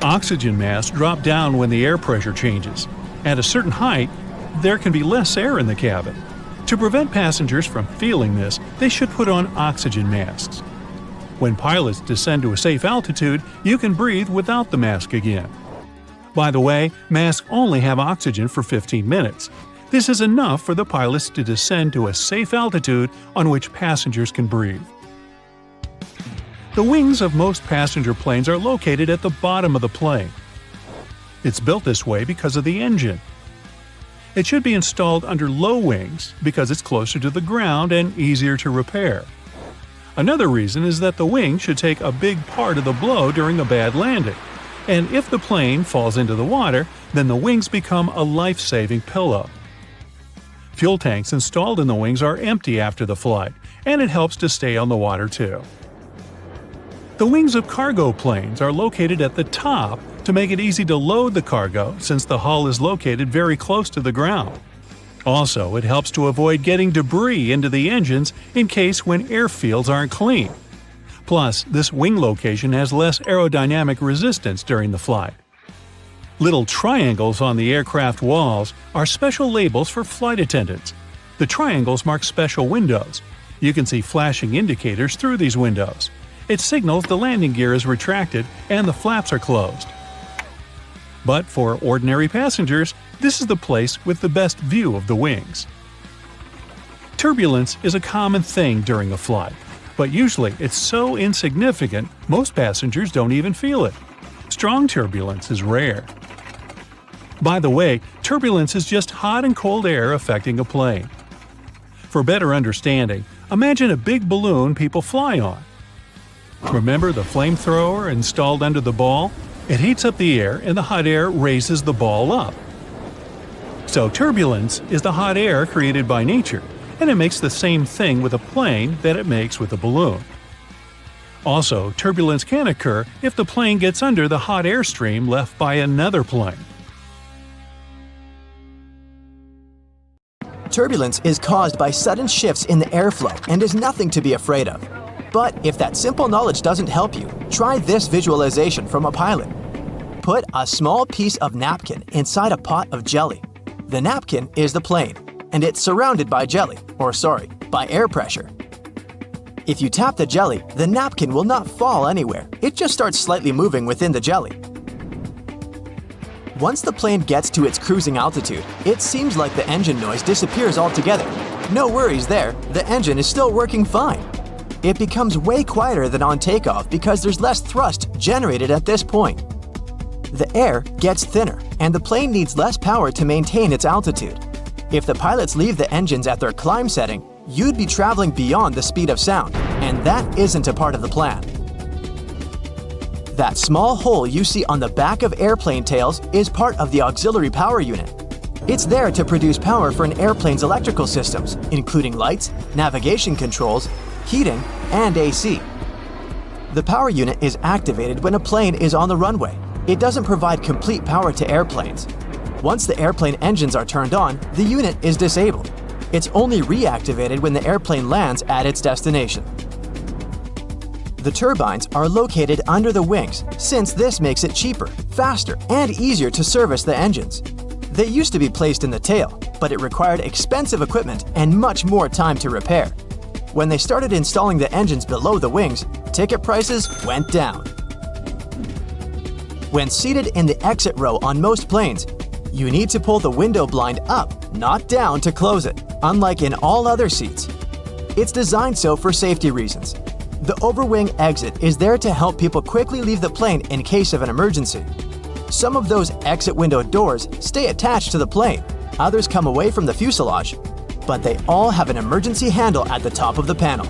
Oxygen masks drop down when the air pressure changes. At a certain height, there can be less air in the cabin. To prevent passengers from feeling this, they should put on oxygen masks. When pilots descend to a safe altitude, you can breathe without the mask again. By the way, masks only have oxygen for 15 minutes. This is enough for the pilots to descend to a safe altitude on which passengers can breathe. The wings of most passenger planes are located at the bottom of the plane. It's built this way because of the engine. It should be installed under low wings because it's closer to the ground and easier to repair. Another reason is that the wing should take a big part of the blow during a bad landing. And if the plane falls into the water, then the wings become a life-saving pillow. Fuel tanks installed in the wings are empty after the flight, and it helps to stay on the water too. The wings of cargo planes are located at the top to make it easy to load the cargo since the hull is located very close to the ground. Also, it helps to avoid getting debris into the engines in case when airfields aren't clean. Plus, this wing location has less aerodynamic resistance during the flight. Little triangles on the aircraft walls are special labels for flight attendants. The triangles mark special windows. You can see flashing indicators through these windows. It signals the landing gear is retracted and the flaps are closed. But for ordinary passengers, this is the place with the best view of the wings. Turbulence is a common thing during a flight, but usually it's so insignificant most passengers don't even feel it. Strong turbulence is rare. By the way, turbulence is just hot and cold air affecting a plane. For better understanding, imagine a big balloon people fly on. Remember the flamethrower installed under the ball? It heats up the air and the hot air raises the ball up. So turbulence is the hot air created by nature, and it makes the same thing with a plane that it makes with a balloon. Also, turbulence can occur if the plane gets under the hot air stream left by another plane. Turbulence is caused by sudden shifts in the airflow and is nothing to be afraid of. But if that simple knowledge doesn't help you, try this visualization from a pilot. Put a small piece of napkin inside a pot of jelly. The napkin is the plane, and it's surrounded by by air pressure. If you tap the jelly, the napkin will not fall anywhere. It just starts slightly moving within the jelly. Once the plane gets to its cruising altitude, it seems like the engine noise disappears altogether. No worries there, the engine is still working fine. It becomes way quieter than on takeoff because there's less thrust generated at this point. The air gets thinner, and the plane needs less power to maintain its altitude. If the pilots leave the engines at their climb setting, you'd be traveling beyond the speed of sound, and that isn't a part of the plan. That small hole you see on the back of airplane tails is part of the auxiliary power unit. It's there to produce power for an airplane's electrical systems, including lights, navigation controls, heating, and AC. The power unit is activated when a plane is on the runway. It doesn't provide complete power to airplanes. Once the airplane engines are turned on, the unit is disabled. It's only reactivated when the airplane lands at its destination. The turbines are located under the wings since this makes it cheaper, faster, and easier to service the engines. They used to be placed in the tail, but it required expensive equipment and much more time to repair. When they started installing the engines below the wings, ticket prices went down. When seated in the exit row on most planes, you need to pull the window blind up, not down, to close it, unlike in all other seats. It's designed so for safety reasons. The overwing exit is there to help people quickly leave the plane in case of an emergency. Some of those exit window doors stay attached to the plane, others come away from the fuselage, but they all have an emergency handle at the top of the panel.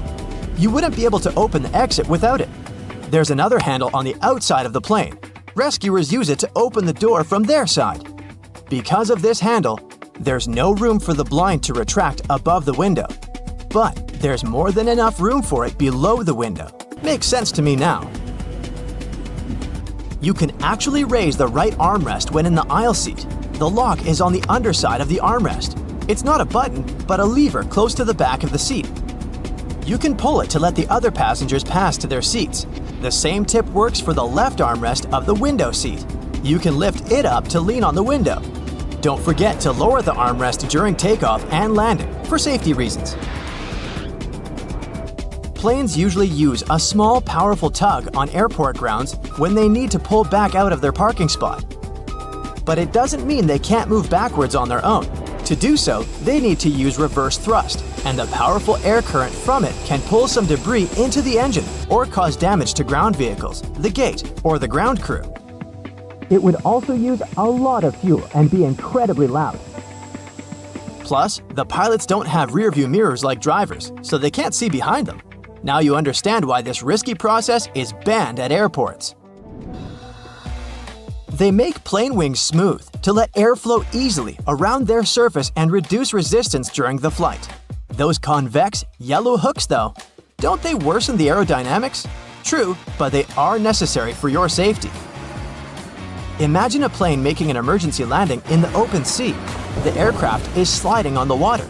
You wouldn't be able to open the exit without it. There's another handle on the outside of the plane. Rescuers use it to open the door from their side. Because of this handle, there's no room for the blind to retract above the window. But there's more than enough room for it below the window. Makes sense to me now. You can actually raise the right armrest when in the aisle seat. The lock is on the underside of the armrest. It's not a button, but a lever close to the back of the seat. You can pull it to let the other passengers pass to their seats. The same tip works for the left armrest of the window seat. You can lift it up to lean on the window. Don't forget to lower the armrest during takeoff and landing for safety reasons. Planes usually use a small, powerful tug on airport grounds when they need to pull back out of their parking spot. But it doesn't mean they can't move backwards on their own. To do so, they need to use reverse thrust, and the powerful air current from it can pull some debris into the engine or cause damage to ground vehicles, the gate, or the ground crew. It would also use a lot of fuel and be incredibly loud. Plus, the pilots don't have rear-view mirrors like drivers, so they can't see behind them. Now you understand why this risky process is banned at airports. They make plane wings smooth to let air flow easily around their surface and reduce resistance during the flight. Those convex, yellow hooks, though, don't they worsen the aerodynamics? True, but they are necessary for your safety. Imagine a plane making an emergency landing in the open sea. The aircraft is sliding on the water.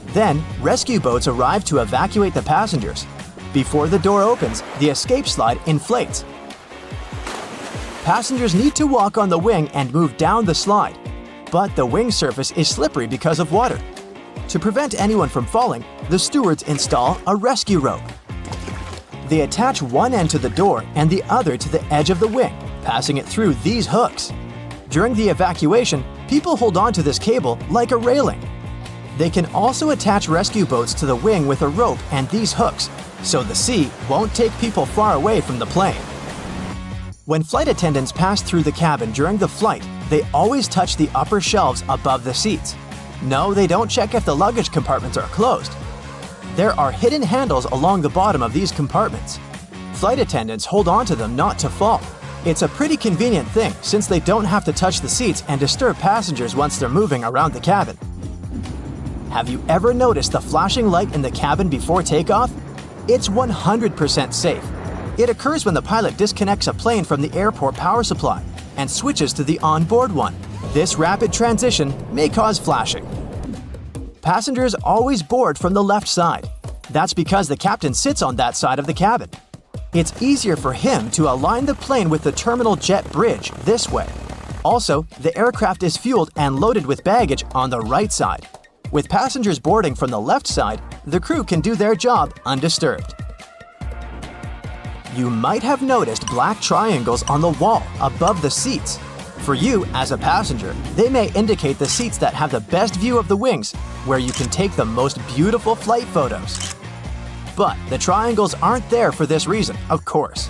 Then, rescue boats arrive to evacuate the passengers. Before the door opens, the escape slide inflates. Passengers need to walk on the wing and move down the slide, but the wing surface is slippery because of water. To prevent anyone from falling, the stewards install a rescue rope. They attach one end to the door and the other to the edge of the wing, passing it through these hooks. During the evacuation, people hold on to this cable like a railing. They can also attach rescue boats to the wing with a rope and these hooks, so the sea won't take people far away from the plane. When flight attendants pass through the cabin during the flight, they always touch the upper shelves above the seats. No, they don't check if the luggage compartments are closed. There are hidden handles along the bottom of these compartments. Flight attendants hold on to them not to fall. It's a pretty convenient thing since they don't have to touch the seats and disturb passengers once they're moving around the cabin. Have you ever noticed the flashing light in the cabin before takeoff? It's 100% safe. It occurs when the pilot disconnects a plane from the airport power supply and switches to the onboard one. This rapid transition may cause flashing. Passengers always board from the left side. That's because the captain sits on that side of the cabin. It's easier for him to align the plane with the terminal jet bridge this way. Also, the aircraft is fueled and loaded with baggage on the right side. With passengers boarding from the left side, the crew can do their job undisturbed. You might have noticed black triangles on the wall above the seats. For you, as a passenger, they may indicate the seats that have the best view of the wings, where you can take the most beautiful flight photos. But the triangles aren't there for this reason, of course.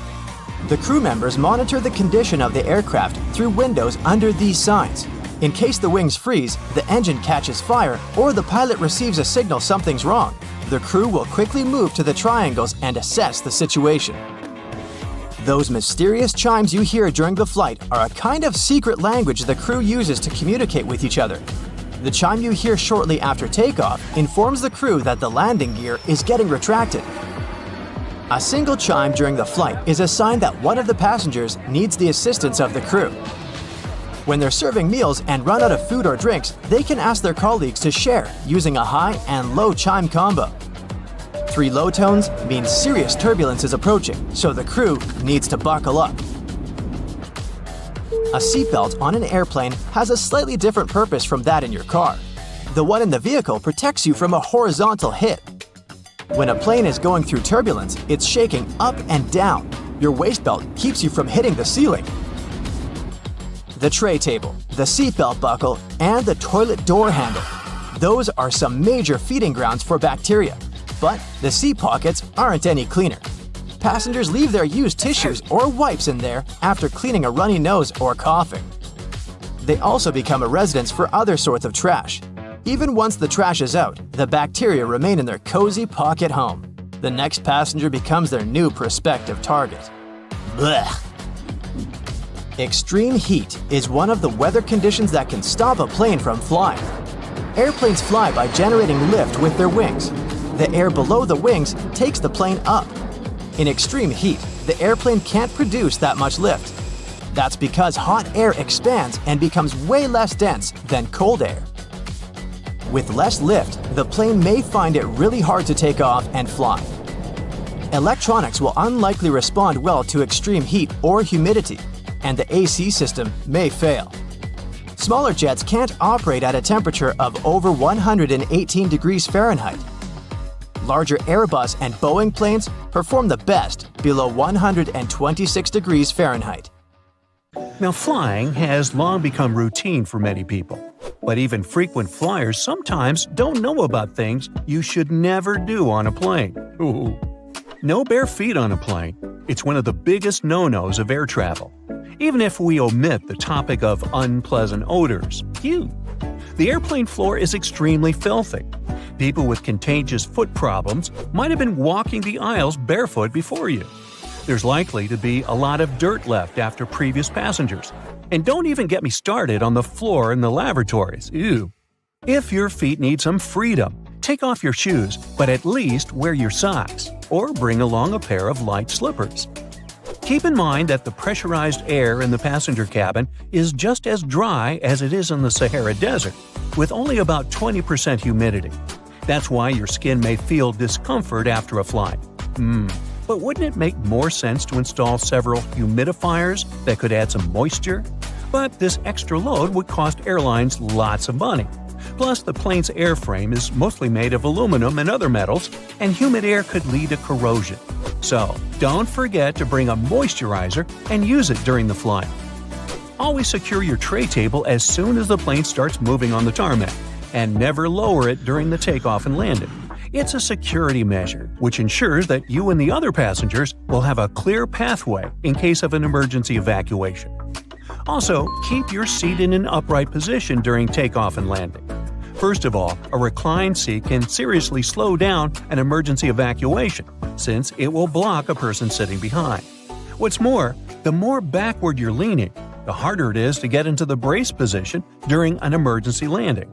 The crew members monitor the condition of the aircraft through windows under these signs. In case the wings freeze, the engine catches fire, or the pilot receives a signal something's wrong, the crew will quickly move to the triangles and assess the situation. Those mysterious chimes you hear during the flight are a kind of secret language the crew uses to communicate with each other. The chime you hear shortly after takeoff informs the crew that the landing gear is getting retracted. A single chime during the flight is a sign that one of the passengers needs the assistance of the crew. When they're serving meals and run out of food or drinks, they can ask their colleagues to share using a high and low chime combo. 3 low tones mean serious turbulence is approaching, so the crew needs to buckle up. A seatbelt on an airplane has a slightly different purpose from that in your car. The one in the vehicle protects you from a horizontal hit. When a plane is going through turbulence, it's shaking up and down. Your waist belt keeps you from hitting the ceiling. The tray table, the seatbelt buckle, and the toilet door handle. Those are some major feeding grounds for bacteria. But the seat pockets aren't any cleaner. Passengers leave their used tissues or wipes in there after cleaning a runny nose or coughing. They also become a residence for other sorts of trash. Even once the trash is out, the bacteria remain in their cozy pocket home. The next passenger becomes their new prospective target. Blech. Extreme heat is one of the weather conditions that can stop a plane from flying. Airplanes fly by generating lift with their wings. The air below the wings takes the plane up. In extreme heat, the airplane can't produce that much lift. That's because hot air expands and becomes way less dense than cold air. With less lift, the plane may find it really hard to take off and fly. Electronics will unlikely respond well to extreme heat or humidity, and the AC system may fail. Smaller jets can't operate at a temperature of over 118 degrees Fahrenheit. Larger Airbus and Boeing planes perform the best below 126 degrees Fahrenheit. Now, flying has long become routine for many people, but even frequent flyers sometimes don't know about things you should never do on a plane. Ooh. No bare feet on a plane. It's one of the biggest no-nos of air travel. Even if we omit the topic of unpleasant odors, the airplane floor is extremely filthy. People with contagious foot problems might have been walking the aisles barefoot before you. There's likely to be a lot of dirt left after previous passengers. And don't even get me started on the floor in the lavatories. Ew. If your feet need some freedom, Take off your shoes, but at least wear your socks, or bring along a pair of light slippers. Keep in mind that the pressurized air in the passenger cabin is just as dry as it is in the Sahara Desert, with only about 20% humidity. That's why your skin may feel discomfort after a flight. But wouldn't it make more sense to install several humidifiers that could add some moisture? But this extra load would cost airlines lots of money. Plus, the plane's airframe is mostly made of aluminum and other metals, and humid air could lead to corrosion. So, don't forget to bring a moisturizer and use it during the flight. Always secure your tray table as soon as the plane starts moving on the tarmac, and never lower it during the takeoff and landing. It's a security measure, which ensures that you and the other passengers will have a clear pathway in case of an emergency evacuation. Also, keep your seat in an upright position during takeoff and landing. First of all, a reclined seat can seriously slow down an emergency evacuation, since it will block a person sitting behind. What's more, the more backward you're leaning, the harder it is to get into the brace position during an emergency landing.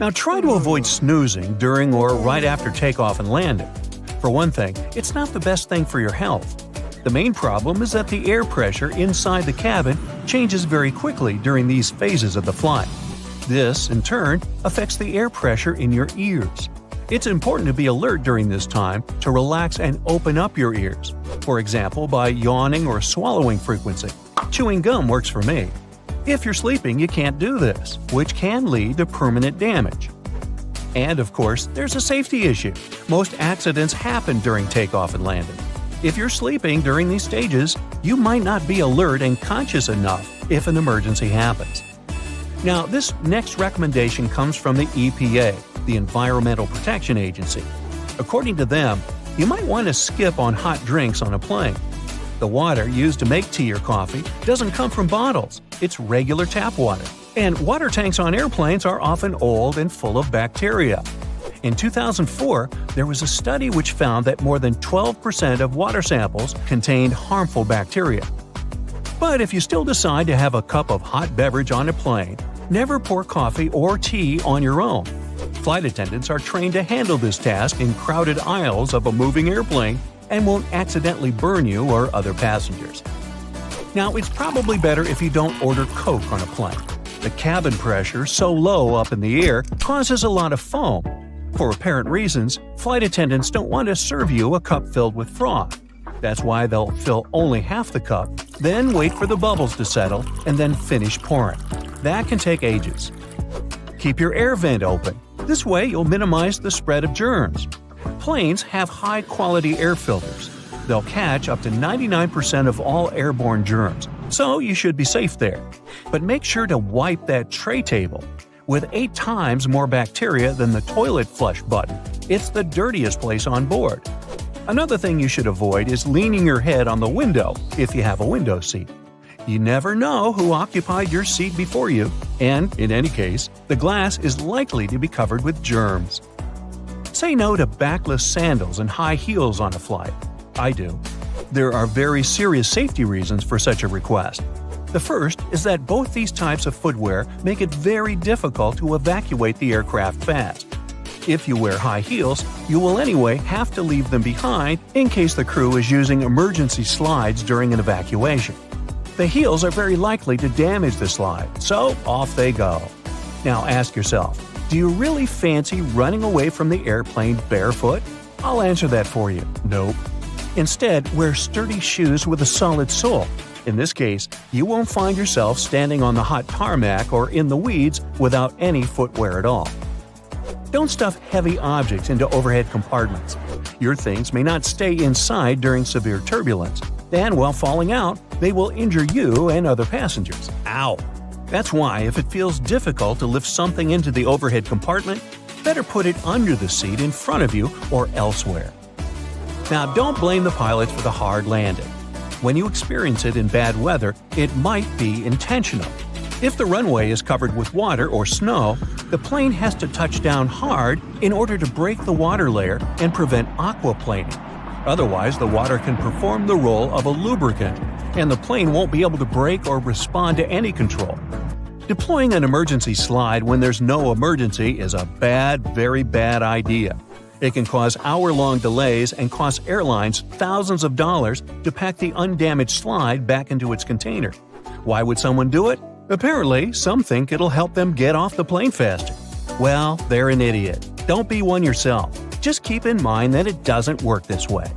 Now try to avoid snoozing during or right after takeoff and landing. For one thing, it's not the best thing for your health. The main problem is that the air pressure inside the cabin changes very quickly during these phases of the flight. This, in turn, affects the air pressure in your ears. It's important to be alert during this time to relax and open up your ears, for example by yawning or swallowing frequency. Chewing gum works for me. If you're sleeping, you can't do this, which can lead to permanent damage. And of course, there's a safety issue. Most accidents happen during takeoff and landing. If you're sleeping during these stages, you might not be alert and conscious enough if an emergency happens. Now, this next recommendation comes from the EPA, the Environmental Protection Agency. According to them, you might want to skip on hot drinks on a plane. The water used to make tea or coffee doesn't come from bottles, it's regular tap water. And water tanks on airplanes are often old and full of bacteria. In 2004, there was a study which found that more than 12% of water samples contained harmful bacteria. But if you still decide to have a cup of hot beverage on a plane, never pour coffee or tea on your own. Flight attendants are trained to handle this task in crowded aisles of a moving airplane and won't accidentally burn you or other passengers. Now, it's probably better if you don't order Coke on a plane. The cabin pressure, so low up in the air, causes a lot of foam. For apparent reasons, flight attendants don't want to serve you a cup filled with froth. That's why they'll fill only half the cup, then wait for the bubbles to settle, and then finish pouring. That can take ages. Keep your air vent open. This way you'll minimize the spread of germs. Planes have high-quality air filters. They'll catch up to 99% of all airborne germs, so you should be safe there. But make sure to wipe that tray table. With 8 times more bacteria than the toilet flush button, it's the dirtiest place on board. Another thing you should avoid is leaning your head on the window if you have a window seat. You never know who occupied your seat before you, and, in any case, the glass is likely to be covered with germs. Say no to backless sandals and high heels on a flight. I do. There are very serious safety reasons for such a request. The first is that both these types of footwear make it very difficult to evacuate the aircraft fast. If you wear high heels, you will anyway have to leave them behind in case the crew is using emergency slides during an evacuation. The heels are very likely to damage the slide, so off they go. Now ask yourself, do you really fancy running away from the airplane barefoot? I'll answer that for you. Nope. Instead, wear sturdy shoes with a solid sole. In this case, you won't find yourself standing on the hot tarmac or in the weeds without any footwear at all. Don't stuff heavy objects into overhead compartments. Your things may not stay inside during severe turbulence, and while falling out, they will injure you and other passengers. Ow! That's why if it feels difficult to lift something into the overhead compartment, better put it under the seat in front of you or elsewhere. Now, don't blame the pilots for the hard landing. When you experience it in bad weather, it might be intentional. If the runway is covered with water or snow, the plane has to touch down hard in order to break the water layer and prevent aquaplaning. Otherwise, the water can perform the role of a lubricant, and the plane won't be able to brake or respond to any control. Deploying an emergency slide when there's no emergency is a bad, very bad idea. It can cause hour-long delays and cost airlines thousands of dollars to pack the undamaged slide back into its container. Why would someone do it? Apparently, some think it'll help them get off the plane faster. Well, they're an idiot. Don't be one yourself. Just keep in mind that it doesn't work this way.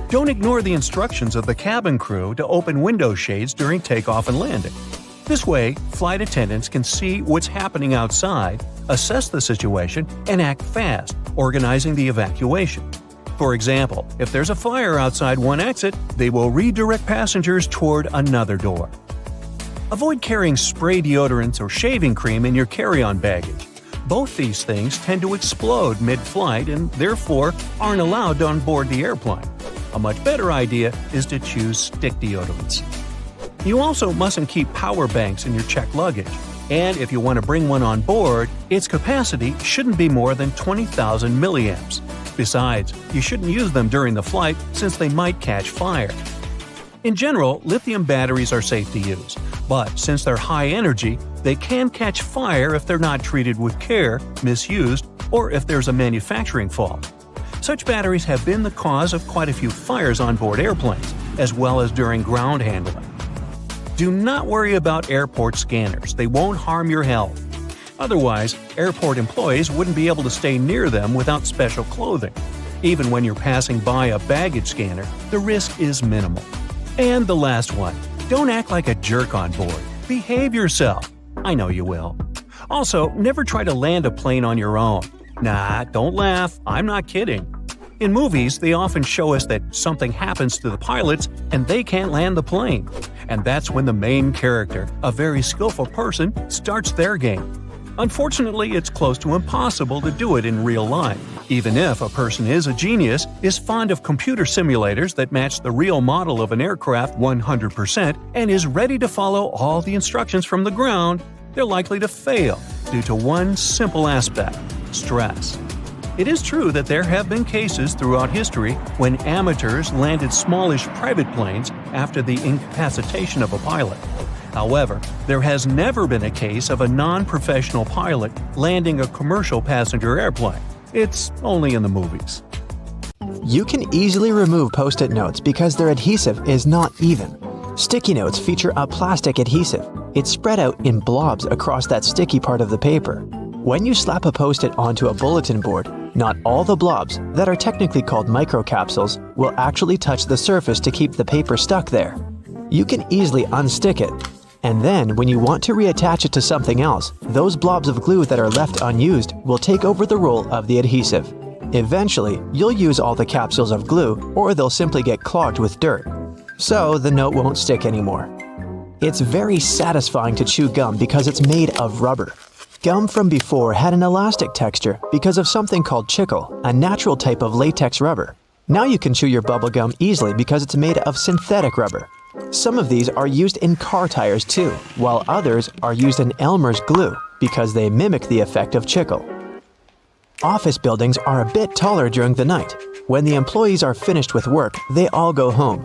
Don't ignore the instructions of the cabin crew to open window shades during takeoff and landing. This way, flight attendants can see what's happening outside, assess the situation, and act fast, organizing the evacuation. For example, if there's a fire outside one exit, they will redirect passengers toward another door. Avoid carrying spray deodorants or shaving cream in your carry-on baggage. Both these things tend to explode mid-flight and therefore aren't allowed on board the airplane. A much better idea is to choose stick deodorants. You also mustn't keep power banks in your checked luggage, and if you want to bring one on board, its capacity shouldn't be more than 20,000 milliamps. Besides, you shouldn't use them during the flight since they might catch fire. In general, lithium batteries are safe to use, but since they're high energy, they can catch fire if they're not treated with care, misused, or if there's a manufacturing fault. Such batteries have been the cause of quite a few fires on board airplanes, as well as during ground handling. Do not worry about airport scanners, they won't harm your health. Otherwise, airport employees wouldn't be able to stay near them without special clothing. Even when you're passing by a baggage scanner, the risk is minimal. And the last one, don't act like a jerk on board. Behave yourself. I know you will. Also, never try to land a plane on your own. Nah, don't laugh, I'm not kidding. In movies, they often show us that something happens to the pilots and they can't land the plane. And that's when the main character, a very skillful person, starts their game. Unfortunately, it's close to impossible to do it in real life. Even if a person is a genius, is fond of computer simulators that match the real model of an aircraft 100%, and is ready to follow all the instructions from the ground, they're likely to fail due to one simple aspect: stress. It is true that there have been cases throughout history when amateurs landed smallish private planes after the incapacitation of a pilot. However, there has never been a case of a non-professional pilot landing a commercial passenger airplane. It's only in the movies. You can easily remove Post-it notes because their adhesive is not even. Sticky notes feature a plastic adhesive. It's spread out in blobs across that sticky part of the paper. When you slap a Post-it onto a bulletin board, not all the blobs, that are technically called microcapsules, will actually touch the surface to keep the paper stuck there. You can easily unstick it. And then, when you want to reattach it to something else, those blobs of glue that are left unused will take over the role of the adhesive. Eventually, you'll use all the capsules of glue, or they'll simply get clogged with dirt. So, the note won't stick anymore. It's very satisfying to chew gum because it's made of rubber. Gum from before had an elastic texture because of something called chicle, a natural type of latex rubber. Now you can chew your bubble gum easily because it's made of synthetic rubber. Some of these are used in car tires too, while others are used in Elmer's glue because they mimic the effect of chicle. Office buildings are a bit taller during the night. When the employees are finished with work, they all go home.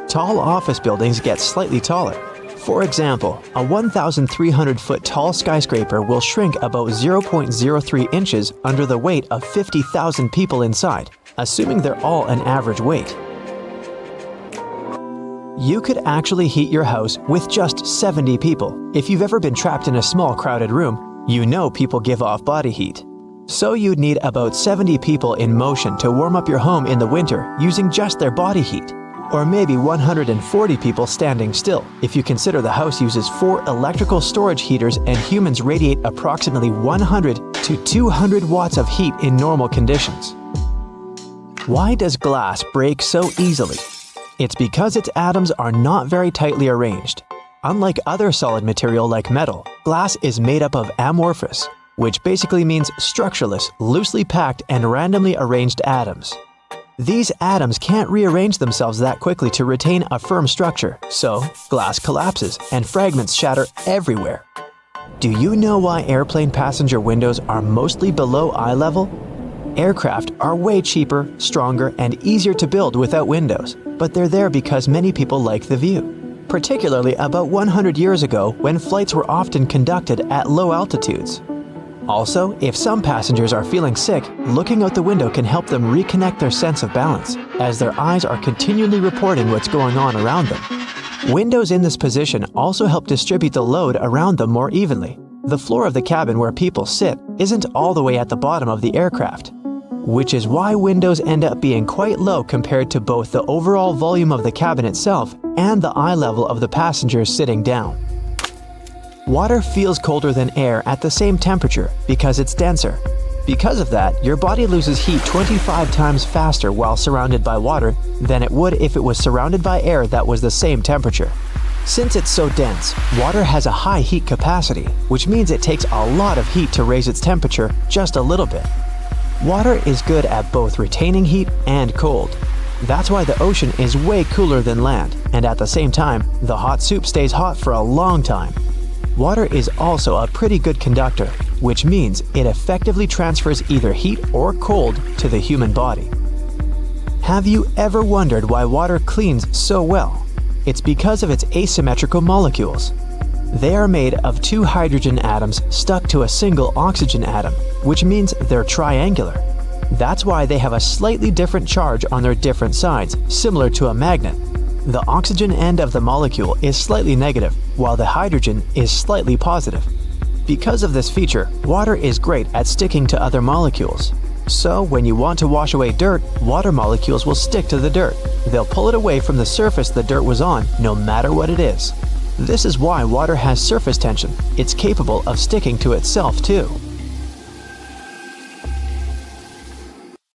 Tall office buildings get slightly taller. For example, a 1,300-foot tall skyscraper will shrink about 0.03 inches under the weight of 50,000 people inside, assuming they're all an average weight. You could actually heat your house with just 70 people. If you've ever been trapped in a small crowded room, you know people give off body heat. So you'd need about 70 people in motion to warm up your home in the winter using just their body heat. Or maybe 140 people standing still, if you consider the house uses 4 electrical storage heaters and humans radiate approximately 100 to 200 watts of heat in normal conditions. Why does glass break so easily? It's because its atoms are not very tightly arranged. Unlike other solid material like metal, glass is made up of amorphous, which basically means structureless, loosely packed and randomly arranged atoms. These atoms can't rearrange themselves that quickly to retain a firm structure, so glass collapses and fragments shatter everywhere. Do you know why airplane passenger windows are mostly below eye level? Aircraft are way cheaper, stronger, and easier to build without windows, but they're there because many people like the view. particularly about 100 years ago when flights were often conducted at low altitudes. Also, if some passengers are feeling sick, looking out the window can help them reconnect their sense of balance, as their eyes are continually reporting what's going on around them. Windows in this position also help distribute the load around them more evenly. The floor of the cabin where people sit isn't all the way at the bottom of the aircraft, which is why windows end up being quite low compared to both the overall volume of the cabin itself and the eye level of the passengers sitting down. Water feels colder than air at the same temperature because it's denser. Because of that, your body loses heat 25 times faster while surrounded by water than it would if it was surrounded by air that was the same temperature. Since it's so dense, water has a high heat capacity, which means it takes a lot of heat to raise its temperature just a little bit. Water is good at both retaining heat and cold. That's why the ocean is way cooler than land, and at the same time, the hot soup stays hot for a long time. Water is also a pretty good conductor, which means it effectively transfers either heat or cold to the human body. Have you ever wondered why water cleans so well? It's because of its asymmetrical molecules. They are made of two hydrogen atoms stuck to a single oxygen atom, which means they're triangular. That's why they have a slightly different charge on their different sides, similar to a magnet. The oxygen end of the molecule is slightly negative, while the hydrogen is slightly positive. Because of this feature, water is great at sticking to other molecules. So when you want to wash away dirt, water molecules will stick to the dirt. They'll pull it away from the surface the dirt was on, no matter what it is. This is why water has surface tension. It's capable of sticking to itself too.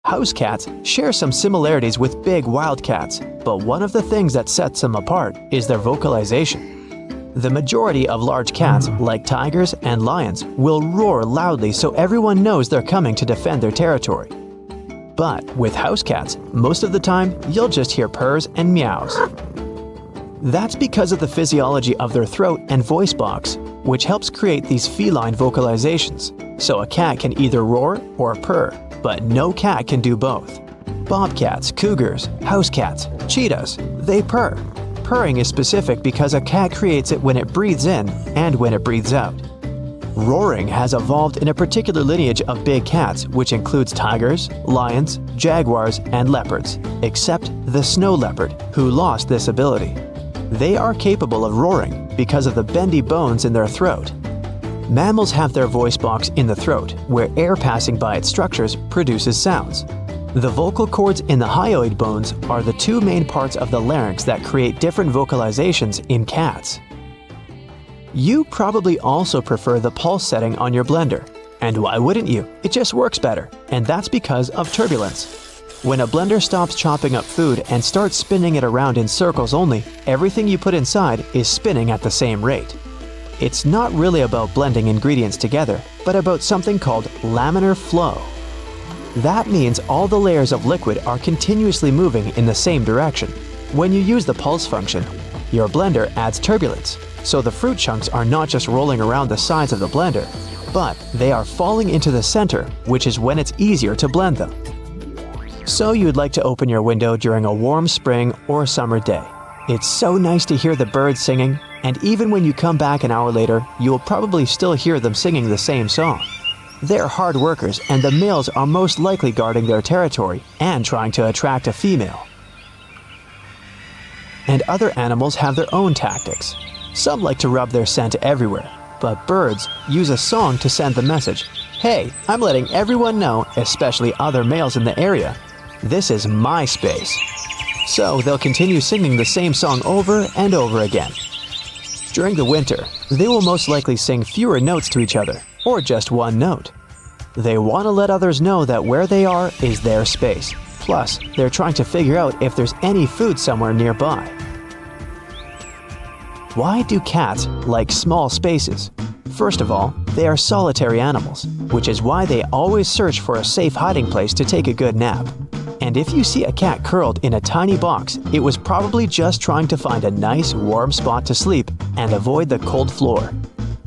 House cats share some similarities with big wild cats, but one of the things that sets them apart is their vocalization. The majority of large cats, like tigers and lions, will roar loudly so everyone knows they're coming to defend their territory. But with house cats, most of the time, you'll just hear purrs and meows. That's because of the physiology of their throat and voice box, which helps create these feline vocalizations. So a cat can either roar or purr, but no cat can do both. Bobcats, cougars, house cats, cheetahs, they purr. Purring is specific because a cat creates it when it breathes in and when it breathes out. Roaring has evolved in a particular lineage of big cats, which includes tigers, lions, jaguars, and leopards, except the snow leopard, who lost this ability. They are capable of roaring because of the bendy bones in their throat. Mammals have their voice box in the throat, where air passing by its structures produces sounds. The vocal cords in the hyoid bones are the two main parts of the larynx that create different vocalizations in cats. You probably also prefer the pulse setting on your blender. And why wouldn't you? It just works better, and that's because of turbulence. When a blender stops chopping up food and starts spinning it around in circles only, everything you put inside is spinning at the same rate. It's not really about blending ingredients together, but about something called laminar flow. That means all the layers of liquid are continuously moving in the same direction. When you use the pulse function, your blender adds turbulence, so the fruit chunks are not just rolling around the sides of the blender, but they are falling into the center, which is when it's easier to blend them. So you'd like to open your window during a warm spring or summer day. It's so nice to hear the birds singing, and even when you come back an hour later, you'll probably still hear them singing the same song. They're hard workers, and the males are most likely guarding their territory and trying to attract a female. And other animals have their own tactics. Some like to rub their scent everywhere, but birds use a song to send the message, "Hey, I'm letting everyone know, especially other males in the area, this is my space." So they'll continue singing the same song over and over again. During the winter, they will most likely sing fewer notes to each other, or just one note. They want to let others know that where they are is their space. Plus, they're trying to figure out if there's any food somewhere nearby. Why do cats like small spaces? First of all, they are solitary animals, which is why they always search for a safe hiding place to take a good nap. And if you see a cat curled in a tiny box, it was probably just trying to find a nice, warm spot to sleep and avoid the cold floor.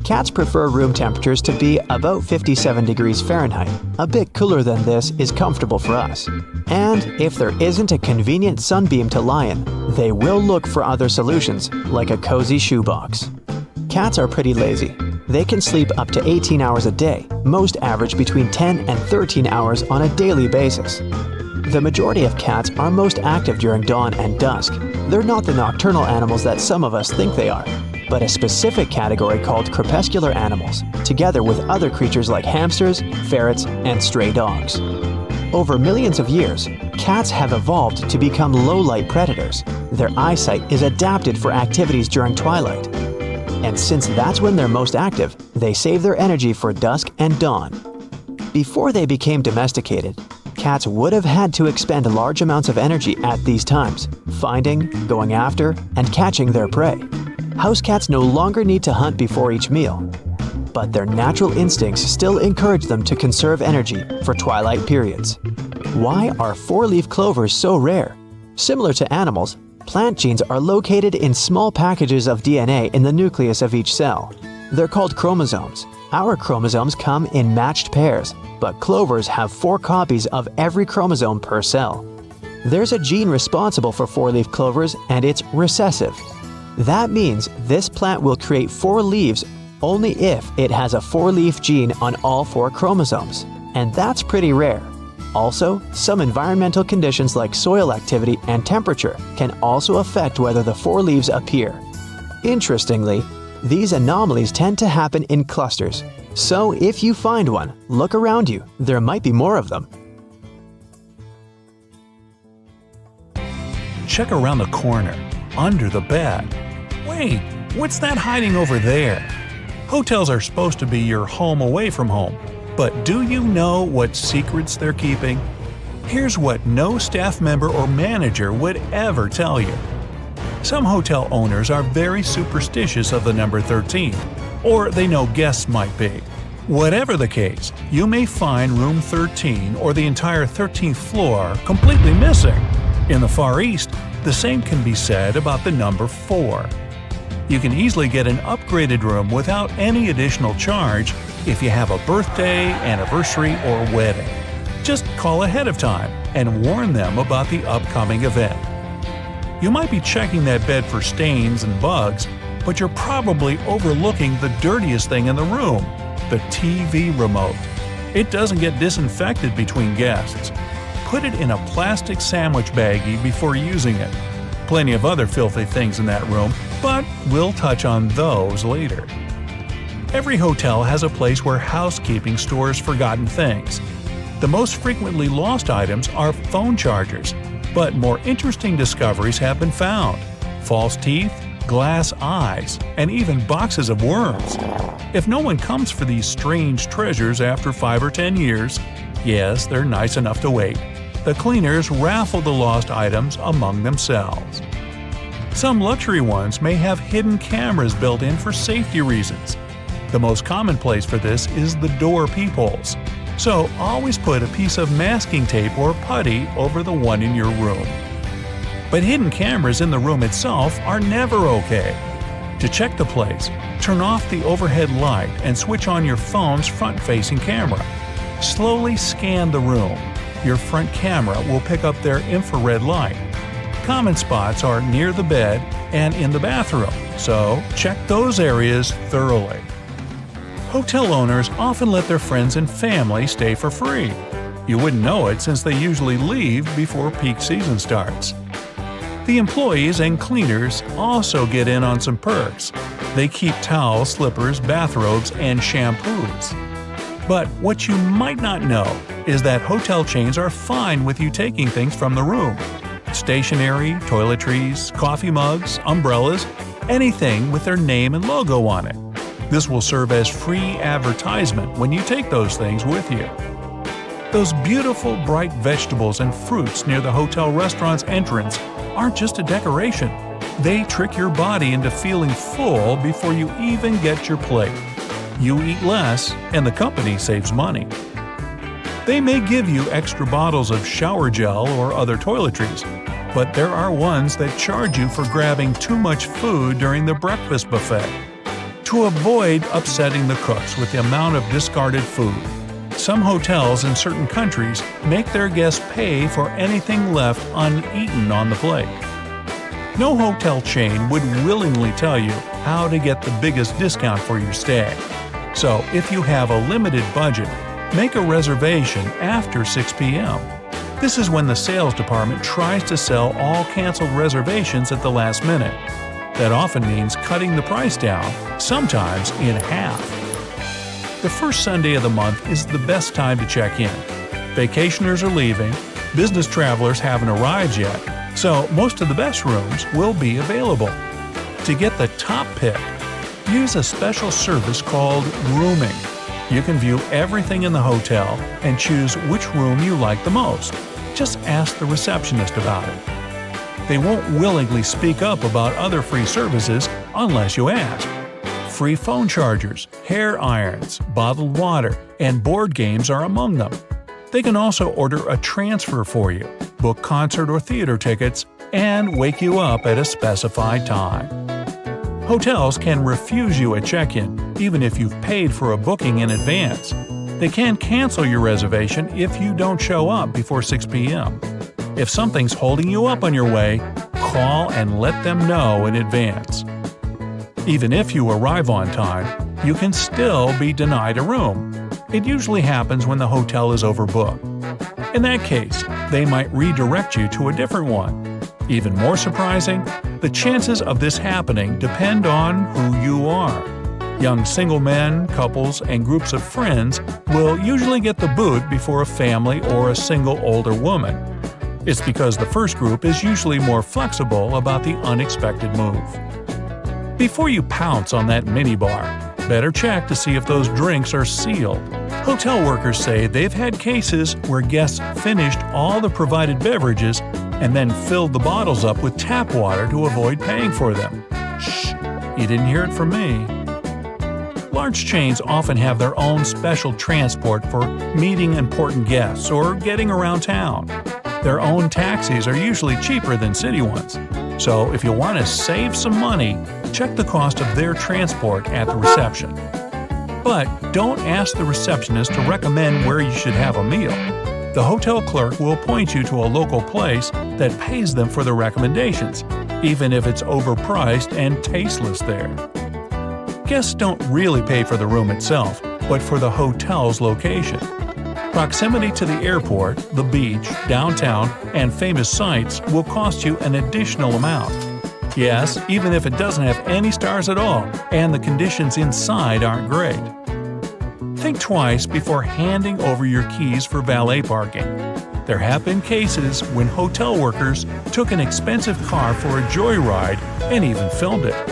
Cats prefer room temperatures to be about 57 degrees Fahrenheit. A bit cooler than this is comfortable for us. And if there isn't a convenient sunbeam to lie in, they will look for other solutions, like a cozy shoebox. Cats are pretty lazy. They can sleep up to 18 hours a day, most average between 10 and 13 hours on a daily basis. The majority of cats are most active during dawn and dusk. They're not the nocturnal animals that some of us think they are, but a specific category called crepuscular animals, together with other creatures like hamsters, ferrets, and stray dogs. Over millions of years, cats have evolved to become low-light predators. Their eyesight is adapted for activities during twilight. And since that's when they're most active, they save their energy for dusk and dawn. Before they became domesticated, cats would have had to expend large amounts of energy at these times, finding, going after, and catching their prey. House cats no longer need to hunt before each meal, but their natural instincts still encourage them to conserve energy for twilight periods. Why are four-leaf clovers so rare? Similar to animals, plant genes are located in small packages of DNA in the nucleus of each cell. They're called chromosomes. Our chromosomes come in matched pairs, but clovers have 4 copies of every chromosome per cell. There's a gene responsible for four-leaf clovers, and it's recessive. That means this plant will create 4 leaves only if it has a 4-leaf gene on all 4 chromosomes, and that's pretty rare. Also, some environmental conditions like soil activity and temperature can also affect whether the 4 leaves appear. Interestingly, these anomalies tend to happen in clusters, so if you find one, look around you. There might be more of them. Check around the corner, under the bed. Wait, what's that hiding over there? Hotels are supposed to be your home away from home, but do you know what secrets they're keeping? Here's what no staff member or manager would ever tell you. Some hotel owners are very superstitious of the number 13, or they know guests might be. Whatever the case, you may find room 13 or the entire 13th floor completely missing. In the Far East, the same can be said about the number 4. You can easily get an upgraded room without any additional charge if you have a birthday, anniversary, or wedding. Just call ahead of time and warn them about the upcoming event. You might be checking that bed for stains and bugs, but you're probably overlooking the dirtiest thing in the room, the TV remote. It doesn't get disinfected between guests. Put it in a plastic sandwich baggie before using it. Plenty of other filthy things in that room, but we'll touch on those later. Every hotel has a place where housekeeping stores forgotten things. The most frequently lost items are phone chargers, but more interesting discoveries have been found: false teeth, glass eyes, and even boxes of worms. If no one comes for these strange treasures after 5 or 10 years, yes, they're nice enough to wait. The cleaners raffle the lost items among themselves. Some luxury ones may have hidden cameras built in for safety reasons. The most common place for this is the door peepholes. So always put a piece of masking tape or putty over the one in your room. But hidden cameras in the room itself are never okay. To check the place, turn off the overhead light and switch on your phone's front-facing camera. Slowly scan the room. Your front camera will pick up their infrared light. Common spots are near the bed and in the bathroom, so check those areas thoroughly. Hotel owners often let their friends and family stay for free. You wouldn't know it since they usually leave before peak season starts. The employees and cleaners also get in on some perks. They keep towels, slippers, bathrobes, and shampoos. But what you might not know is that hotel chains are fine with you taking things from the room. Stationery, toiletries, coffee mugs, umbrellas, anything with their name and logo on it. This will serve as free advertisement when you take those things with you. Those beautiful bright vegetables and fruits near the hotel restaurant's entrance aren't just a decoration. They trick your body into feeling full before you even get your plate. You eat less, and the company saves money. They may give you extra bottles of shower gel or other toiletries, but there are ones that charge you for grabbing too much food during the breakfast buffet. to avoid upsetting the cooks with the amount of discarded food. Some hotels in certain countries make their guests pay for anything left uneaten on the plate. No hotel chain would willingly tell you how to get the biggest discount for your stay. So if you have a limited budget, make a reservation after 6 p.m. This is when the sales department tries to sell all canceled reservations at the last minute. That often means cutting the price down, sometimes in half. The first Sunday of the month is the best time to check in. Vacationers are leaving, business travelers haven't arrived yet, so most of the best rooms will be available. To get the top pick, use a special service called rooming. You can view everything in the hotel and choose which room you like the most. Just ask the receptionist about it. They won't willingly speak up about other free services unless you ask. Free phone chargers, hair irons, bottled water, and board games are among them. They can also order a transfer for you, book concert or theater tickets, and wake you up at a specified time. Hotels can refuse you at check-in, even if you've paid for a booking in advance. They can cancel your reservation if you don't show up before 6 p.m. If something's holding you up on your way, call and let them know in advance. Even if you arrive on time, you can still be denied a room. It usually happens when the hotel is overbooked. In that case, they might redirect you to a different one. Even more surprising, the chances of this happening depend on who you are. Young single men, couples, and groups of friends will usually get the boot before a family or a single older woman. It's because the first group is usually more flexible about the unexpected move. Before you pounce on that minibar, better check to see if those drinks are sealed. Hotel workers say they've had cases where guests finished all the provided beverages and then filled the bottles up with tap water to avoid paying for them. Shh, you didn't hear it from me. Large chains often have their own special transport for meeting important guests or getting around town. Their own taxis are usually cheaper than city ones. So if you want to save some money, check the cost of their transport at the reception. But don't ask the receptionist to recommend where you should have a meal. The hotel clerk will point you to a local place that pays them for the recommendations, even if it's overpriced and tasteless there. Guests don't really pay for the room itself, but for the hotel's location. Proximity to the airport, the beach, downtown, and famous sites will cost you an additional amount. Yes, even if it doesn't have any stars at all and the conditions inside aren't great. Think twice before handing over your keys for valet parking. There have been cases when hotel workers took an expensive car for a joyride and even filmed it.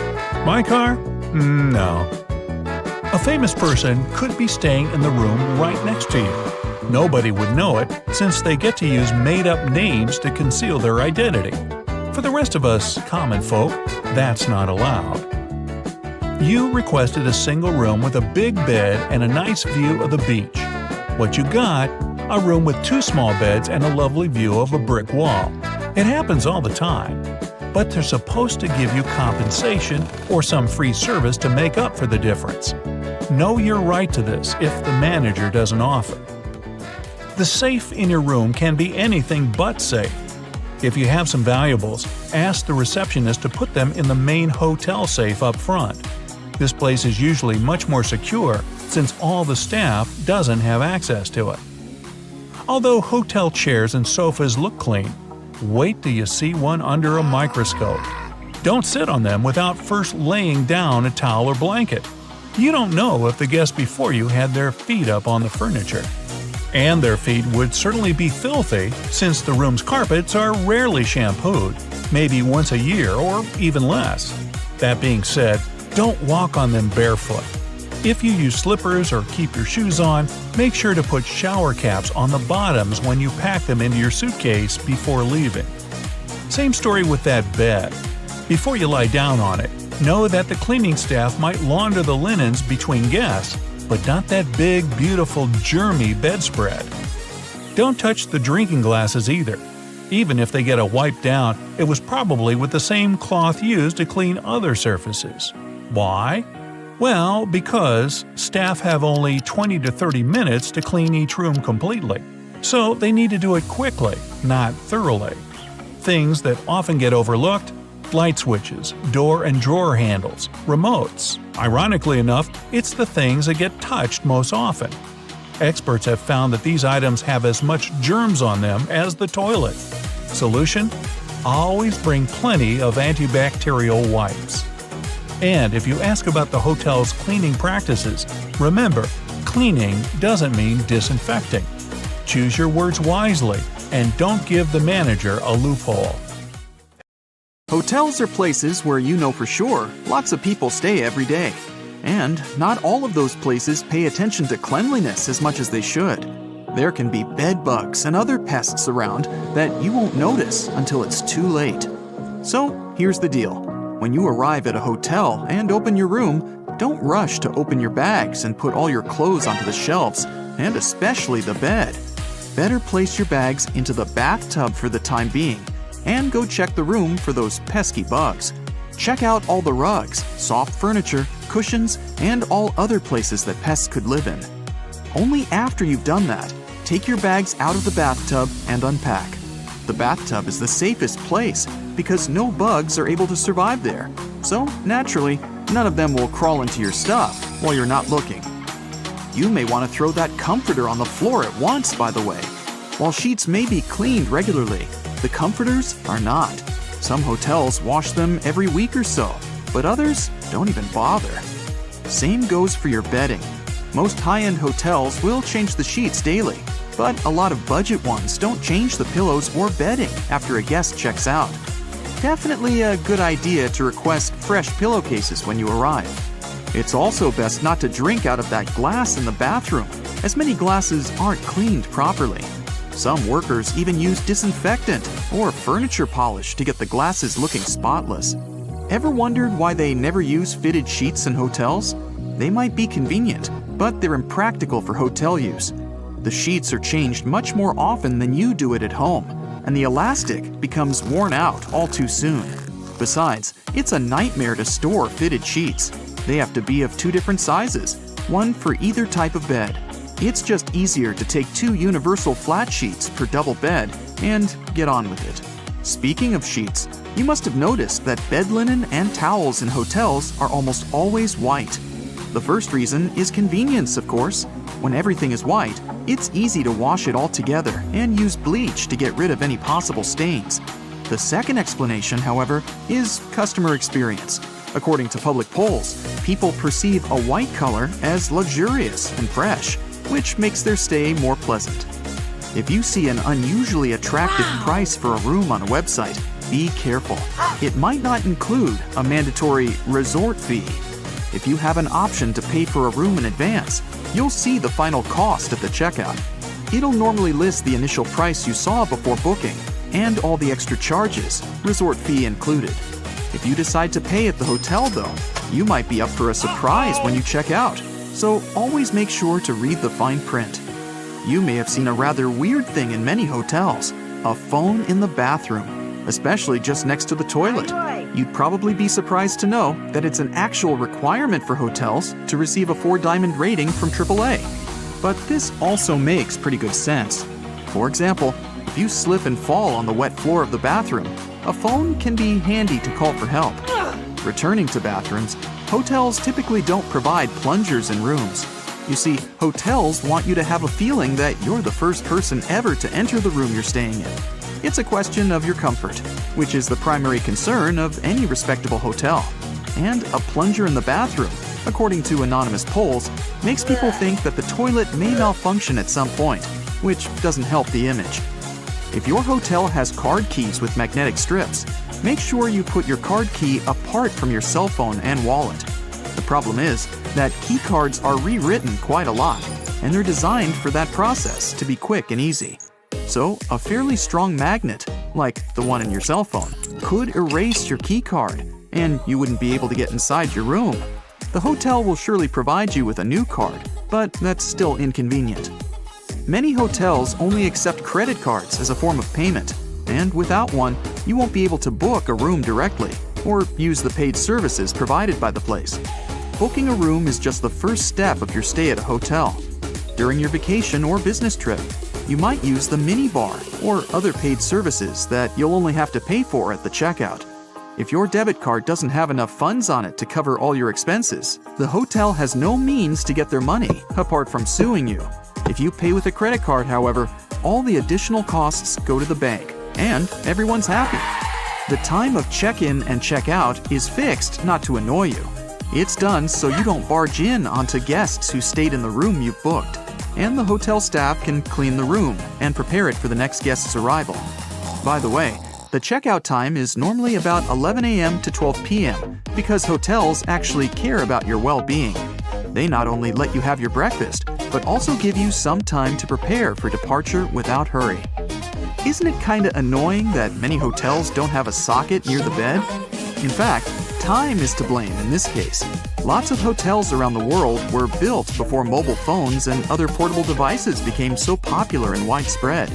My car? No. A famous person could be staying in the room right next to you. Nobody would know it since they get to use made-up names to conceal their identity. For the rest of us common folk, that's not allowed. You requested a single room with a big bed and a nice view of the beach. What you got? A room with 2 small beds and a lovely view of a brick wall. It happens all the time. But they're supposed to give you compensation or some free service to make up for the difference. Know your right to this if the manager doesn't offer. The safe in your room can be anything but safe. If you have some valuables, ask the receptionist to put them in the main hotel safe up front. This place is usually much more secure since all the staff doesn't have access to it. Although hotel chairs and sofas look clean, wait till you see one under a microscope. Don't sit on them without first laying down a towel or blanket. You don't know if the guest before you had their feet up on the furniture. And their feet would certainly be filthy since the room's carpets are rarely shampooed, maybe once a year or even less. That being said, don't walk on them barefoot. If you use slippers or keep your shoes on, make sure to put shower caps on the bottoms when you pack them into your suitcase before leaving. Same story with that bed. Before you lie down on it, know that the cleaning staff might launder the linens between guests, but not that big, beautiful, germy bedspread. Don't touch the drinking glasses either. Even if they get a wipe down, it was probably with the same cloth used to clean other surfaces. Why? Well, because staff have only 20 to 30 minutes to clean each room completely. So they need to do it quickly, not thoroughly. Things that often get overlooked: light switches, door and drawer handles, remotes. Ironically enough, it's the things that get touched most often. Experts have found that these items have as much germs on them as the toilet. Solution? Always bring plenty of antibacterial wipes. And if you ask about the hotel's cleaning practices, remember, cleaning doesn't mean disinfecting. Choose your words wisely and don't give the manager a loophole. Hotels are places where you know for sure lots of people stay every day. And not all of those places pay attention to cleanliness as much as they should. There can be bed bugs and other pests around that you won't notice until it's too late. So here's the deal. When you arrive at a hotel and open your room, don't rush to open your bags and put all your clothes onto the shelves, and especially the bed. Better place your bags into the bathtub for the time being, and go check the room for those pesky bugs. Check out all the rugs, soft furniture, cushions, and all other places that pests could live in. Only after you've done that, take your bags out of the bathtub and unpack. The bathtub is the safest place because no bugs are able to survive there. So, naturally, none of them will crawl into your stuff while you're not looking. You may want to throw that comforter on the floor at once, by the way. While sheets may be cleaned regularly, the comforters are not. Some hotels wash them every week or so, but others don't even bother. Same goes for your bedding. Most high-end hotels will change the sheets daily, but a lot of budget ones don't change the pillows or bedding after a guest checks out. Definitely a good idea to request fresh pillowcases when you arrive. It's also best not to drink out of that glass in the bathroom, as many glasses aren't cleaned properly. Some workers even use disinfectant or furniture polish to get the glasses looking spotless. Ever wondered why they never use fitted sheets in hotels? They might be convenient, but they're impractical for hotel use. The sheets are changed much more often than you do it at home, and the elastic becomes worn out all too soon. Besides, it's a nightmare to store fitted sheets. They have to be of two different sizes, one for either type of bed. It's just easier to take 2 universal flat sheets per double bed and get on with it. Speaking of sheets, you must have noticed that bed linen and towels in hotels are almost always white. The first reason is convenience, of course. When everything is white, it's easy to wash it all together and use bleach to get rid of any possible stains. The second explanation, however, is customer experience. According to public polls, people perceive a white color as luxurious and fresh, which makes their stay more pleasant. If you see an unusually attractive price for a room on a website, be careful. It might not include a mandatory resort fee. If you have an option to pay for a room in advance, you'll see the final cost at the checkout. It'll normally list the initial price you saw before booking and all the extra charges, resort fee included. If you decide to pay at the hotel, though, you might be up for a surprise when you check out. So always make sure to read the fine print. You may have seen a rather weird thing in many hotels, a phone in the bathroom, especially just next to the toilet. You'd probably be surprised to know that it's an actual requirement for hotels to receive a 4-diamond rating from AAA. But this also makes pretty good sense. For example, if you slip and fall on the wet floor of the bathroom, a phone can be handy to call for help. Returning to bathrooms, hotels typically don't provide plungers in rooms. You see, hotels want you to have a feeling that you're the first person ever to enter the room you're staying in. It's a question of your comfort, which is the primary concern of any respectable hotel. And a plunger in the bathroom, according to anonymous polls, makes people think that the toilet may malfunction at some point, which doesn't help the image. If your hotel has card keys with magnetic strips, make sure you put your card key apart from your cell phone and wallet. The problem is that key cards are rewritten quite a lot, and they're designed for that process to be quick and easy. So, a fairly strong magnet, like the one in your cell phone, could erase your key card, and you wouldn't be able to get inside your room. The hotel will surely provide you with a new card, but that's still inconvenient. Many hotels only accept credit cards as a form of payment, and without one, you won't be able to book a room directly or use the paid services provided by the place. booking a room is just the first step of your stay at a hotel. During your vacation or business trip, you might use the minibar or other paid services that you'll only have to pay for at the checkout. If your debit card doesn't have enough funds on it to cover all your expenses, the hotel has no means to get their money apart from suing you. If you pay with a credit card, however, all the additional costs go to the bank, and everyone's happy. The time of check-in and check-out is fixed not to annoy you. It's done so you don't barge in onto guests who stayed in the room you've booked, and the hotel staff can clean the room and prepare it for the next guest's arrival. By the way, the checkout time is normally about 11 a.m. to 12 p.m. because hotels actually care about your well-being. They not only let you have your breakfast, but also give you some time to prepare for departure without hurry. Isn't it kinda annoying that many hotels don't have a socket near the bed? In fact, time is to blame in this case. Lots of hotels around the world were built before mobile phones and other portable devices became so popular and widespread.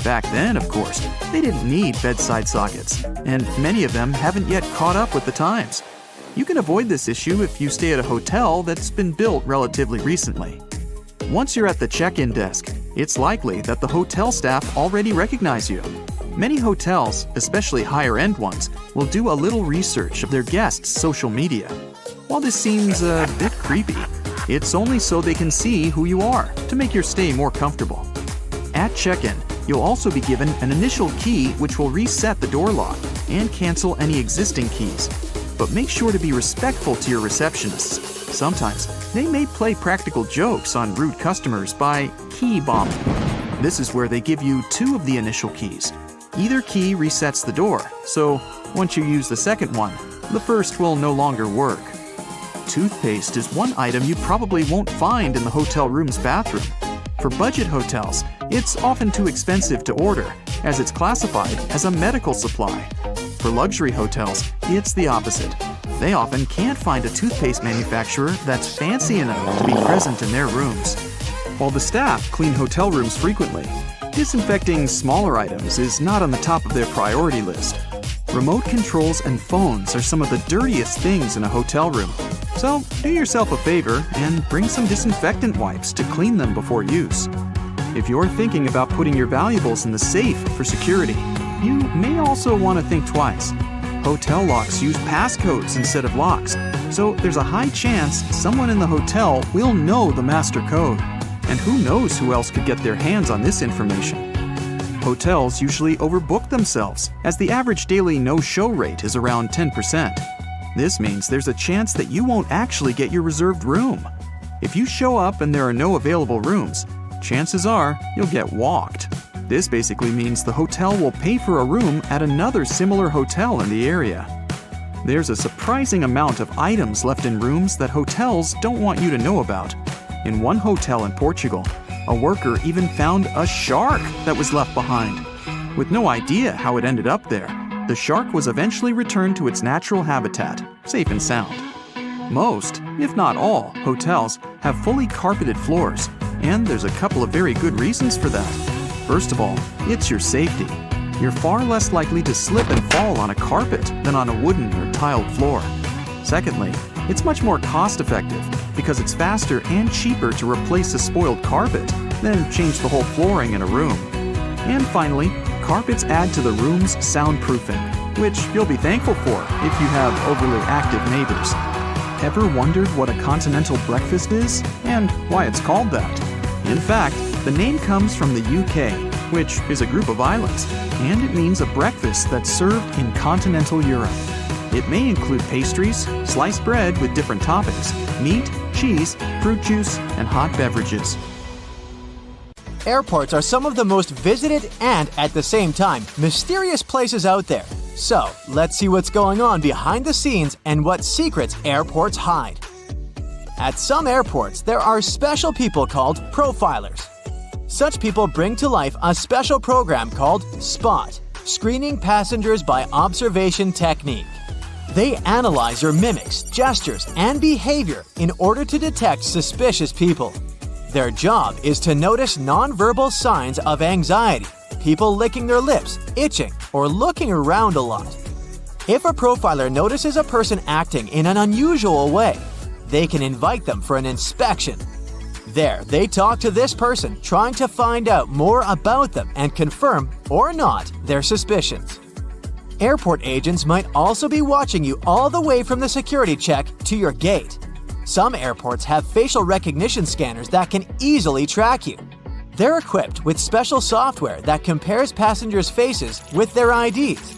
Back then, of course, they didn't need bedside sockets, and many of them haven't yet caught up with the times. You can avoid this issue if you stay at a hotel that's been built relatively recently. Once you're at the check-in desk, it's likely that the hotel staff already recognize you. Many hotels, especially higher-end ones, will do a little research of their guests' social media. While this seems a bit creepy, it's only so they can see who you are to make your stay more comfortable. At check-in, you'll also be given an initial key which will reset the door lock and cancel any existing keys. But make sure to be respectful to your receptionists. Sometimes, they may play practical jokes on rude customers by key bombing. This is where they give you 2 of the initial keys. Either key resets the door, so once you use the second one, the first will no longer work. Toothpaste is one item you probably won't find in the hotel room's bathroom. For budget hotels, it's often too expensive to order, as it's classified as a medical supply. For luxury hotels, it's the opposite. They often can't find a toothpaste manufacturer that's fancy enough to be present in their rooms. While the staff clean hotel rooms frequently, disinfecting smaller items is not on the top of their priority list. Remote controls and phones are some of the dirtiest things in a hotel room. So do yourself a favor and bring some disinfectant wipes to clean them before use. If you're thinking about putting your valuables in the safe for security, you may also want to think twice. Hotel locks use passcodes instead of locks, so there's a high chance someone in the hotel will know the master code. And who knows who else could get their hands on this information. Hotels usually overbook themselves, as the average daily no-show rate is around 10%. This means there's a chance that you won't actually get your reserved room. If you show up and there are no available rooms, chances are you'll get walked. This basically means the hotel will pay for a room at another similar hotel in the area. There's a surprising amount of items left in rooms that hotels don't want you to know about. In one hotel in Portugal, a worker even found a shark that was left behind. With no idea how it ended up there, the shark was eventually returned to its natural habitat, safe and sound. Most, if not all, hotels have fully carpeted floors, and there's a couple of very good reasons for that. First of all, it's your safety. You're far less likely to slip and fall on a carpet than on a wooden or tiled floor. Secondly, it's much more cost-effective because it's faster and cheaper to replace a spoiled carpet than change the whole flooring in a room. And finally, carpets add to the room's soundproofing, which you'll be thankful for if you have overly active neighbors. Ever wondered what a continental breakfast is and why it's called that? In fact, the name comes from the UK, which is a group of islands, and it means a breakfast that's served in continental Europe. It may include pastries, sliced bread with different toppings, meat, cheese, fruit juice, and hot beverages. Airports are some of the most visited and, at the same time, mysterious places out there. So, let's see what's going on behind the scenes and what secrets airports hide. At some airports, there are special people called profilers. Such people bring to life a special program called SPOT, Screening Passengers by Observation Technique. They analyze your mimics, gestures, and behavior in order to detect suspicious people. Their job is to notice nonverbal signs of anxiety, people licking their lips, itching, or looking around a lot. If a profiler notices a person acting in an unusual way, they can invite them for an inspection. There, they talk to this person, trying to find out more about them and confirm, or not, their suspicions. Airport agents might also be watching you all the way from the security check to your gate. Some airports have facial recognition scanners that can easily track you. They're equipped with special software that compares passengers' faces with their IDs.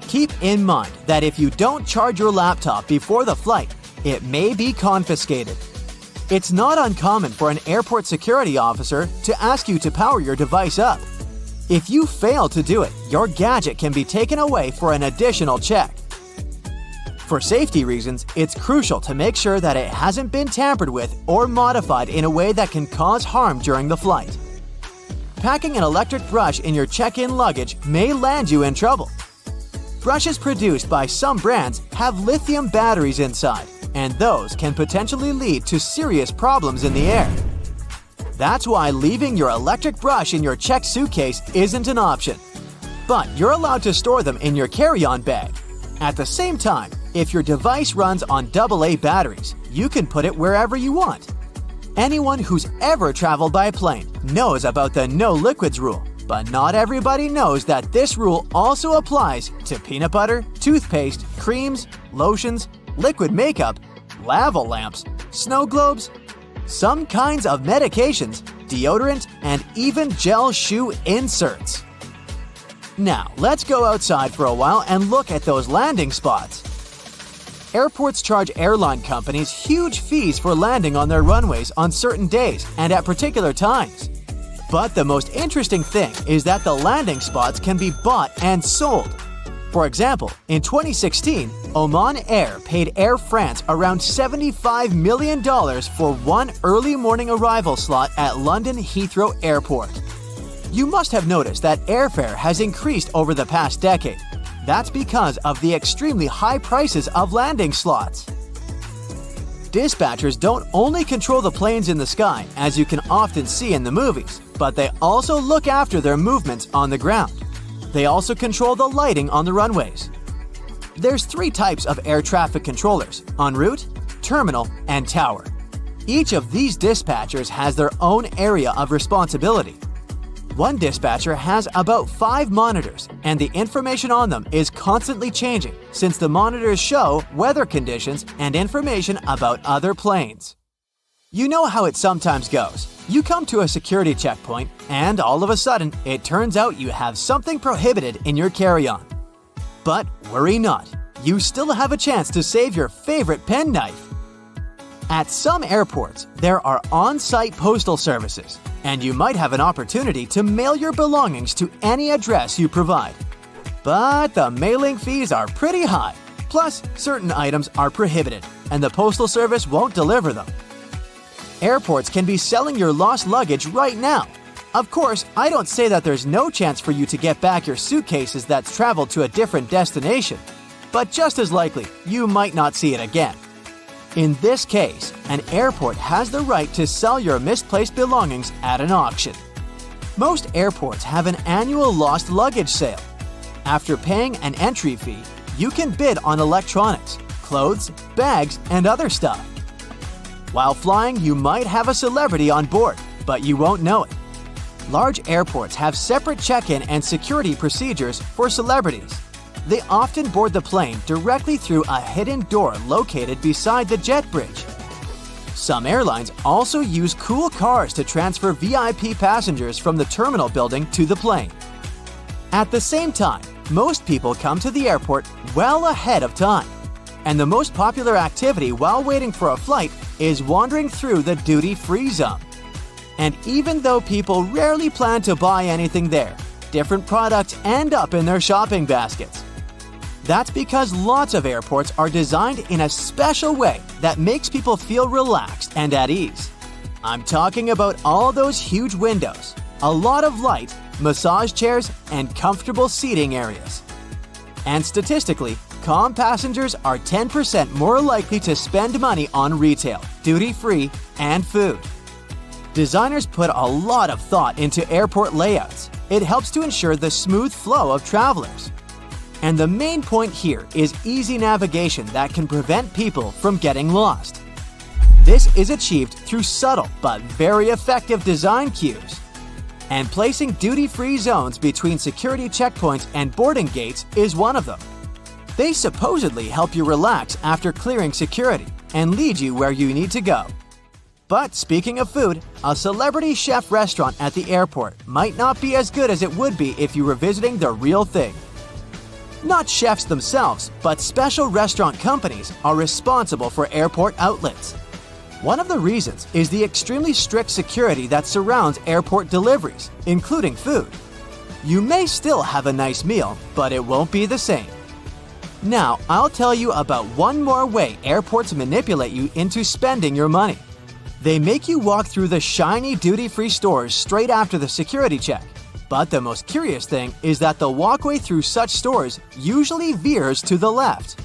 Keep in mind that if you don't charge your laptop before the flight, it may be confiscated. It's not uncommon for an airport security officer to ask you to power your device up. If you fail to do it, your gadget can be taken away for an additional check. For safety reasons, it's crucial to make sure that it hasn't been tampered with or modified in a way that can cause harm during the flight. Packing an electric brush in your check-in luggage may land you in trouble. Brushes produced by some brands have lithium batteries inside, and those can potentially lead to serious problems in the air. That's why leaving your electric brush in your checked suitcase isn't an option. But you're allowed to store them in your carry-on bag. At the same time, if your device runs on AA batteries, you can put it wherever you want. Anyone who's ever traveled by plane knows about the no liquids rule, but not everybody knows that this rule also applies to peanut butter, toothpaste, creams, lotions, liquid makeup, lava lamps, snow globes, some kinds of medications, deodorant, and even gel shoe inserts. Now, let's go outside for a while and look at those landing spots. Airports charge airline companies huge fees for landing on their runways on certain days and at particular times. But the most interesting thing is that the landing spots can be bought and sold. For example, in 2016, Oman Air paid Air France around $75 million for one early morning arrival slot at London Heathrow Airport. You must have noticed that airfare has increased over the past decade. That's because of the extremely high prices of landing slots. Dispatchers don't only control the planes in the sky, as you can often see in the movies, but they also look after their movements on the ground. They also control the lighting on the runways. There's 3 types of air traffic controllers: en route, terminal, and tower. Each of these dispatchers has their own area of responsibility. One dispatcher has about 5 monitors, and the information on them is constantly changing since the monitors show weather conditions and information about other planes. You know how it sometimes goes. You come to a security checkpoint, and all of a sudden, it turns out you have something prohibited in your carry-on. But worry not, you still have a chance to save your favorite penknife. At some airports, there are on-site postal services, and you might have an opportunity to mail your belongings to any address you provide. But the mailing fees are pretty high, plus certain items are prohibited, and the postal service won't deliver them. Airports can be selling your lost luggage right now. Of course, I don't say that there's no chance for you to get back your suitcases that's traveled to a different destination, but just as likely, you might not see it again. In this case, an airport has the right to sell your misplaced belongings at an auction. Most airports have an annual lost luggage sale. After paying an entry fee, you can bid on electronics, clothes, bags, and other stuff. While flying, you might have a celebrity on board, but you won't know it. Large airports have separate check-in and security procedures for celebrities. They often board the plane directly through a hidden door located beside the jet bridge. Some airlines also use cool cars to transfer VIP passengers from the terminal building to the plane. At the same time, most people come to the airport well ahead of time. And the most popular activity while waiting for a flight is wandering through the duty-free zone. And even though people rarely plan to buy anything there, different products end up in their shopping baskets. That's because lots of airports are designed in a special way that makes people feel relaxed and at ease. I'm talking about all those huge windows, a lot of light, massage chairs, and comfortable seating areas. And statistically, calm passengers are 10% more likely to spend money on retail, duty-free, and food. Designers put a lot of thought into airport layouts. It helps to ensure the smooth flow of travelers. And the main point here is easy navigation that can prevent people from getting lost. This is achieved through subtle but very effective design cues. And placing duty-free zones between security checkpoints and boarding gates is one of them. They supposedly help you relax after clearing security and lead you where you need to go. But speaking of food, a celebrity chef restaurant at the airport might not be as good as it would be if you were visiting the real thing. Not chefs themselves, but special restaurant companies are responsible for airport outlets. One of the reasons is the extremely strict security that surrounds airport deliveries, including food. You may still have a nice meal, but it won't be the same. Now, I'll tell you about one more way airports manipulate you into spending your money. They make you walk through the shiny duty-free stores straight after the security check. But the most curious thing is that the walkway through such stores usually veers to the left.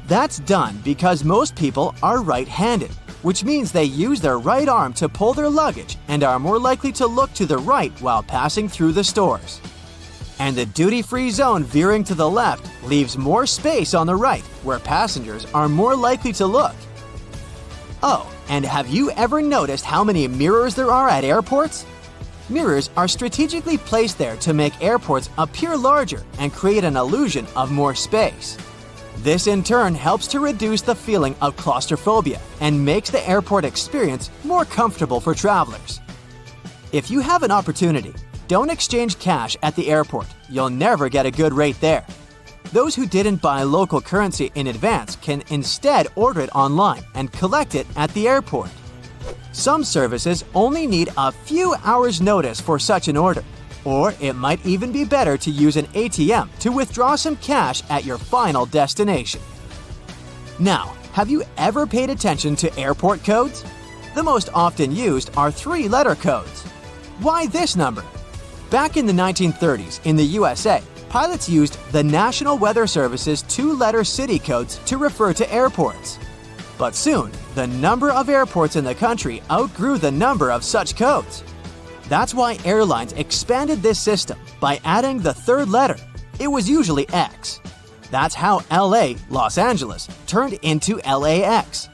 That's done because most people are right-handed, which means they use their right arm to pull their luggage and are more likely to look to the right while passing through the stores. And the duty-free zone veering to the left leaves more space on the right, where passengers are more likely to look. Oh, and have you ever noticed how many mirrors there are at airports? Mirrors are strategically placed there to make airports appear larger and create an illusion of more space. This in turn helps to reduce the feeling of claustrophobia and makes the airport experience more comfortable for travelers. If you have an opportunity, don't exchange cash at the airport. You'll never get a good rate there. Those who didn't buy local currency in advance can instead order it online and collect it at the airport. Some services only need a few hours' notice for such an order, or it might even be better to use an ATM to withdraw some cash at your final destination. Now, have you ever paid attention to airport codes? The most often used are 3-letter codes. Why this number? Back in the 1930s in the USA, pilots used the National Weather Service's 2-letter city codes to refer to airports. But soon, the number of airports in the country outgrew the number of such codes. That's why airlines expanded this system by adding the 3rd letter. It was usually X. That's how LA, Los Angeles, turned into LAX.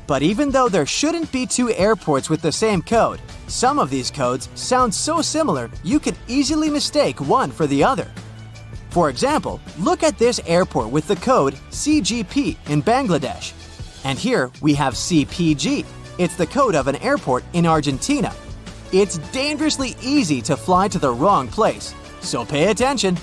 But even though there shouldn't be 2 airports with the same code, some of these codes sound so similar you could easily mistake one for the other. For example, look at this airport with the code CGP in Bangladesh. And here we have CPG. It's the code of an airport in Argentina. It's dangerously easy to fly to the wrong place, so pay attention.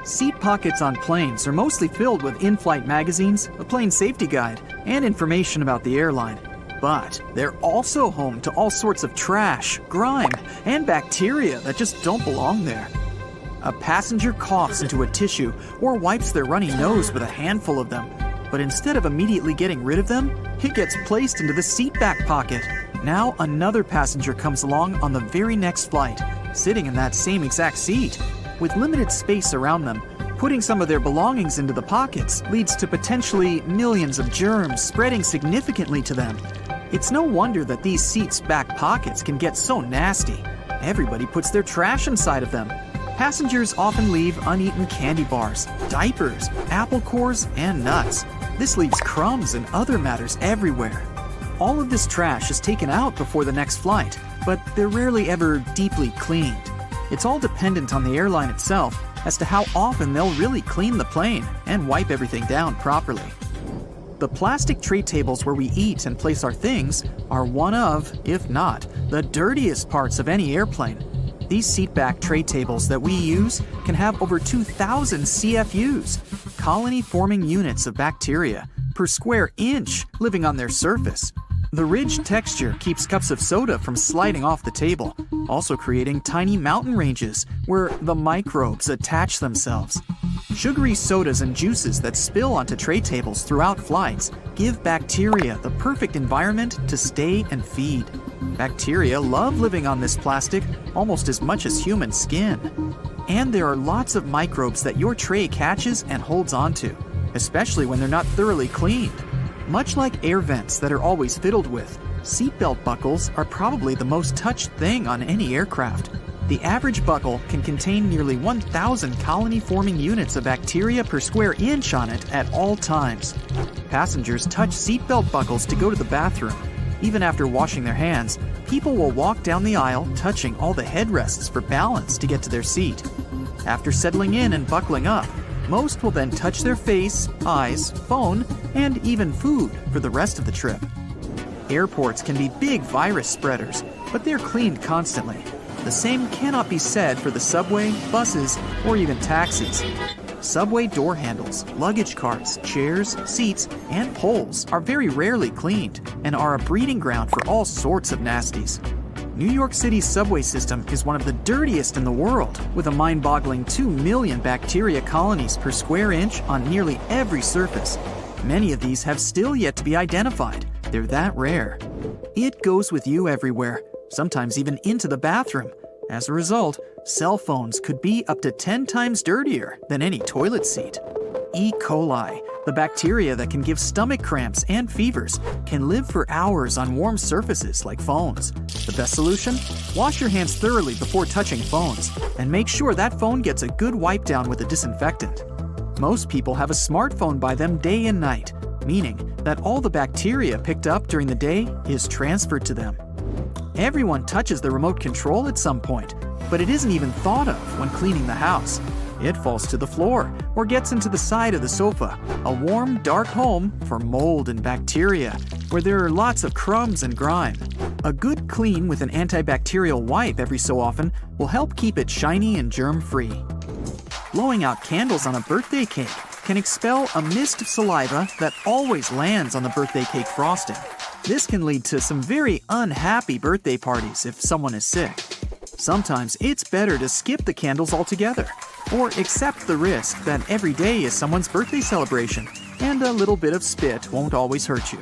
Seat pockets on planes are mostly filled with in-flight magazines, a plane safety guide, and information about the airline. But they're also home to all sorts of trash, grime, and bacteria that just don't belong there. A passenger coughs into a tissue or wipes their runny nose with a handful of them. But instead of immediately getting rid of them, it gets placed into the seat back pocket. Now another passenger comes along on the very next flight, sitting in that same exact seat. With limited space around them, putting some of their belongings into the pockets leads to potentially millions of germs spreading significantly to them. It's no wonder that these seats' back pockets can get so nasty. Everybody puts their trash inside of them. Passengers often leave uneaten candy bars, diapers, apple cores, and nuts. This leaves crumbs and other matters everywhere. All of this trash is taken out before the next flight, but they're rarely ever deeply cleaned. It's all dependent on the airline itself as to how often they'll really clean the plane and wipe everything down properly. The plastic tray tables where we eat and place our things are one of, if not, the dirtiest parts of any airplane. These seatback tray tables that we use can have over 2,000 CFUs, colony-forming units of bacteria, per square inch living on their surface. The ridged texture keeps cups of soda from sliding off the table, also creating tiny mountain ranges where the microbes attach themselves. Sugary sodas and juices that spill onto tray tables throughout flights give bacteria the perfect environment to stay and feed. Bacteria love living on this plastic almost as much as human skin. And there are lots of microbes that your tray catches and holds onto, especially when they're not thoroughly cleaned. Much like air vents that are always fiddled with, seatbelt buckles are probably the most touched thing on any aircraft. The average buckle can contain nearly 1,000 colony-forming units of bacteria per square inch on it at all times. Passengers touch seatbelt buckles to go to the bathroom. Even after washing their hands, people will walk down the aisle touching all the headrests for balance to get to their seat. After settling in and buckling up, most will then touch their face, eyes, phone, and even food for the rest of the trip. Airports can be big virus spreaders, but they're cleaned constantly. The same cannot be said for the subway, buses, or even taxis. Subway door handles, luggage carts, chairs, seats, and poles are very rarely cleaned and are a breeding ground for all sorts of nasties. New York City's subway system is one of the dirtiest in the world, with a mind-boggling 2 million bacteria colonies per square inch on nearly every surface. Many of these have still yet to be identified. They're that rare. It goes with you everywhere, sometimes even into the bathroom. As a result, cell phones could be up to 10 times dirtier than any toilet seat. E. coli, the bacteria that can give stomach cramps and fevers, can live for hours on warm surfaces like phones. The best solution? Wash your hands thoroughly before touching phones, and make sure that phone gets a good wipe down with a disinfectant. Most people have a smartphone by them day and night, meaning that all the bacteria picked up during the day is transferred to them. Everyone touches the remote control at some point, but it isn't even thought of when cleaning the house. It falls to the floor or gets into the side of the sofa, a warm, dark home for mold and bacteria, where there are lots of crumbs and grime. A good clean with an antibacterial wipe every so often will help keep it shiny and germ-free. Blowing out candles on a birthday cake can expel a mist of saliva that always lands on the birthday cake frosting. This can lead to some very unhappy birthday parties if someone is sick. Sometimes it's better to skip the candles altogether, or accept the risk that every day is someone's birthday celebration, and a little bit of spit won't always hurt you.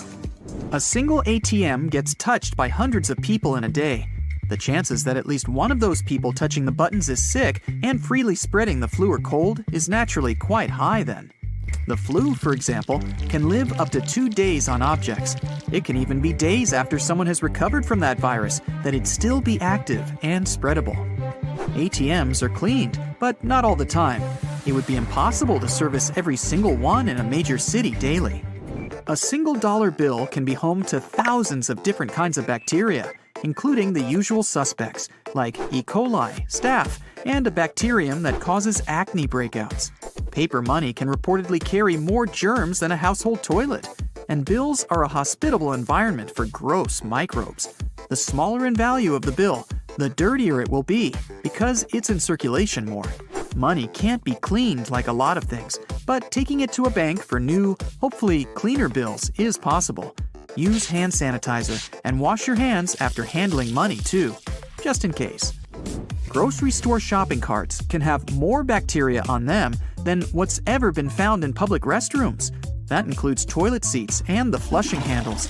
A single ATM gets touched by hundreds of people in a day. The chances that at least one of those people touching the buttons is sick and freely spreading the flu or cold is naturally quite high then. The flu, for example, can live up to 2 days on objects. It can even be days after someone has recovered from that virus that it'd still be active and spreadable. ATMs are cleaned, but not all the time. It would be impossible to service every single one in a major city daily. A single dollar bill can be home to thousands of different kinds of bacteria, including the usual suspects like E. coli, staph, and a bacterium that causes acne breakouts. Paper money can reportedly carry more germs than a household toilet, and bills are a hospitable environment for gross microbes. The smaller in value of the bill, the dirtier it will be because it's in circulation more. Money can't be cleaned like a lot of things, but taking it to a bank for new, hopefully cleaner bills is possible. Use hand sanitizer and wash your hands after handling money too, just in case. Grocery store shopping carts can have more bacteria on them than what's ever been found in public restrooms. That includes toilet seats and the flushing handles.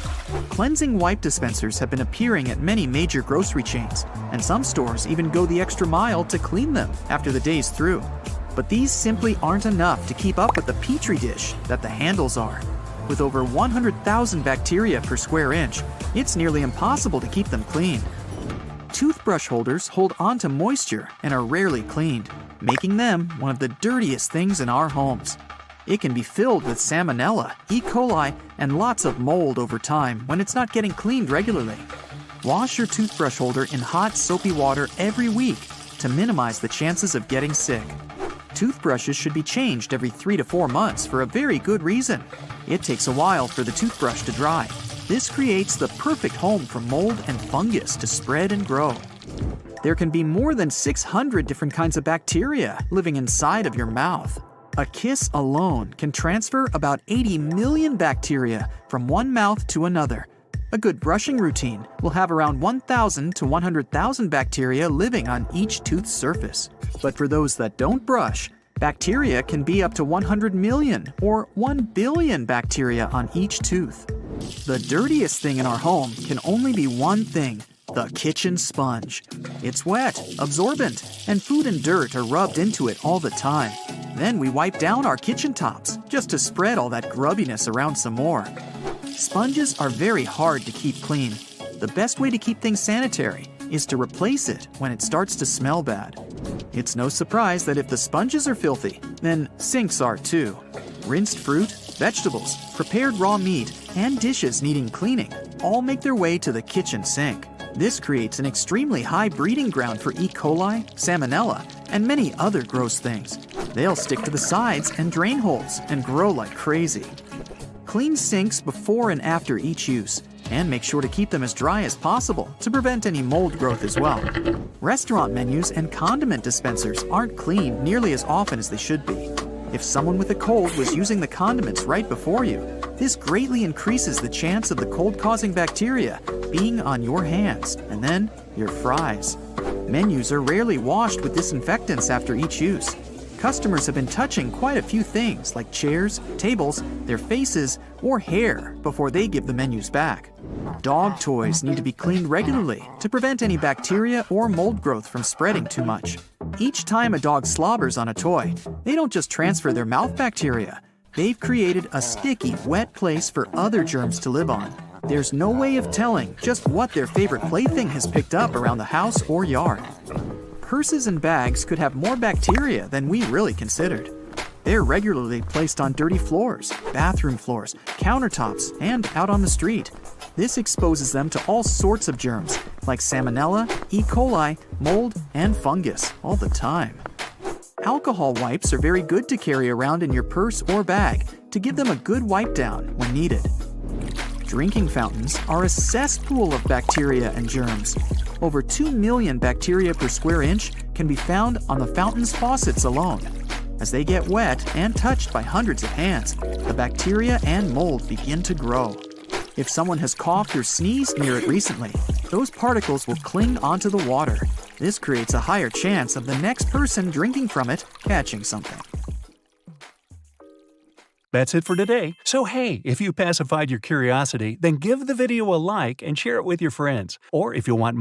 Cleansing wipe dispensers have been appearing at many major grocery chains, and some stores even go the extra mile to clean them after the day's through. But these simply aren't enough to keep up with the petri dish that the handles are. With over 100,000 bacteria per square inch, it's nearly impossible to keep them clean. Toothbrush holders hold on to moisture and are rarely cleaned, making them one of the dirtiest things in our homes. It can be filled with salmonella, E. coli, and lots of mold over time when it's not getting cleaned regularly. Wash your toothbrush holder in hot, soapy water every week to minimize the chances of getting sick. Toothbrushes should be changed every 3 to 4 months for a very good reason. It takes a while for the toothbrush to dry. This creates the perfect home for mold and fungus to spread and grow. There can be more than 600 different kinds of bacteria living inside of your mouth. A kiss alone can transfer about 80 million bacteria from one mouth to another. A good brushing routine will have around 1,000 to 100,000 bacteria living on each tooth's surface. But for those that don't brush, bacteria can be up to 100 million or 1 billion bacteria on each tooth. The dirtiest thing in our home can only be one thing: the kitchen sponge. It's wet, absorbent, and food and dirt are rubbed into it all the time. Then we wipe down our kitchen tops just to spread all that grubbiness around some more. Sponges are very hard to keep clean. The best way to keep things sanitary is to replace it when it starts to smell bad. It's no surprise that if the sponges are filthy, then sinks are too. Rinsed fruit, vegetables, prepared raw meat, and dishes needing cleaning all make their way to the kitchen sink. This creates an extremely high breeding ground for E. coli, salmonella, and many other gross things. They'll stick to the sides and drain holes and grow like crazy. Clean sinks before and after each use, and make sure to keep them as dry as possible to prevent any mold growth as well. Restaurant menus and condiment dispensers aren't cleaned nearly as often as they should be. If someone with a cold was using the condiments right before you, this greatly increases the chance of the cold-causing bacteria being on your hands and then your fries. Menus are rarely washed with disinfectants after each use. Customers have been touching quite a few things like chairs, tables, their faces, or hair before they give the menus back. Dog toys need to be cleaned regularly to prevent any bacteria or mold growth from spreading too much. Each time a dog slobbers on a toy, they don't just transfer their mouth bacteria. They've created a sticky, wet place for other germs to live on. There's no way of telling just what their favorite plaything has picked up around the house or yard. Purses and bags could have more bacteria than we really considered. They're regularly placed on dirty floors, bathroom floors, countertops, and out on the street. This exposes them to all sorts of germs, like salmonella, E. coli, mold, and fungus, all the time. Alcohol wipes are very good to carry around in your purse or bag to give them a good wipe down when needed. Drinking fountains are a cesspool of bacteria and germs. Over 2 million bacteria per square inch can be found on the fountain's faucets alone. As they get wet and touched by hundreds of hands, the bacteria and mold begin to grow. If someone has coughed or sneezed near it recently, those particles will cling onto the water. This creates a higher chance of the next person drinking from it catching something. That's it for today. So hey, if you pacified your curiosity, then give the video a like and share it with your friends. Or if you want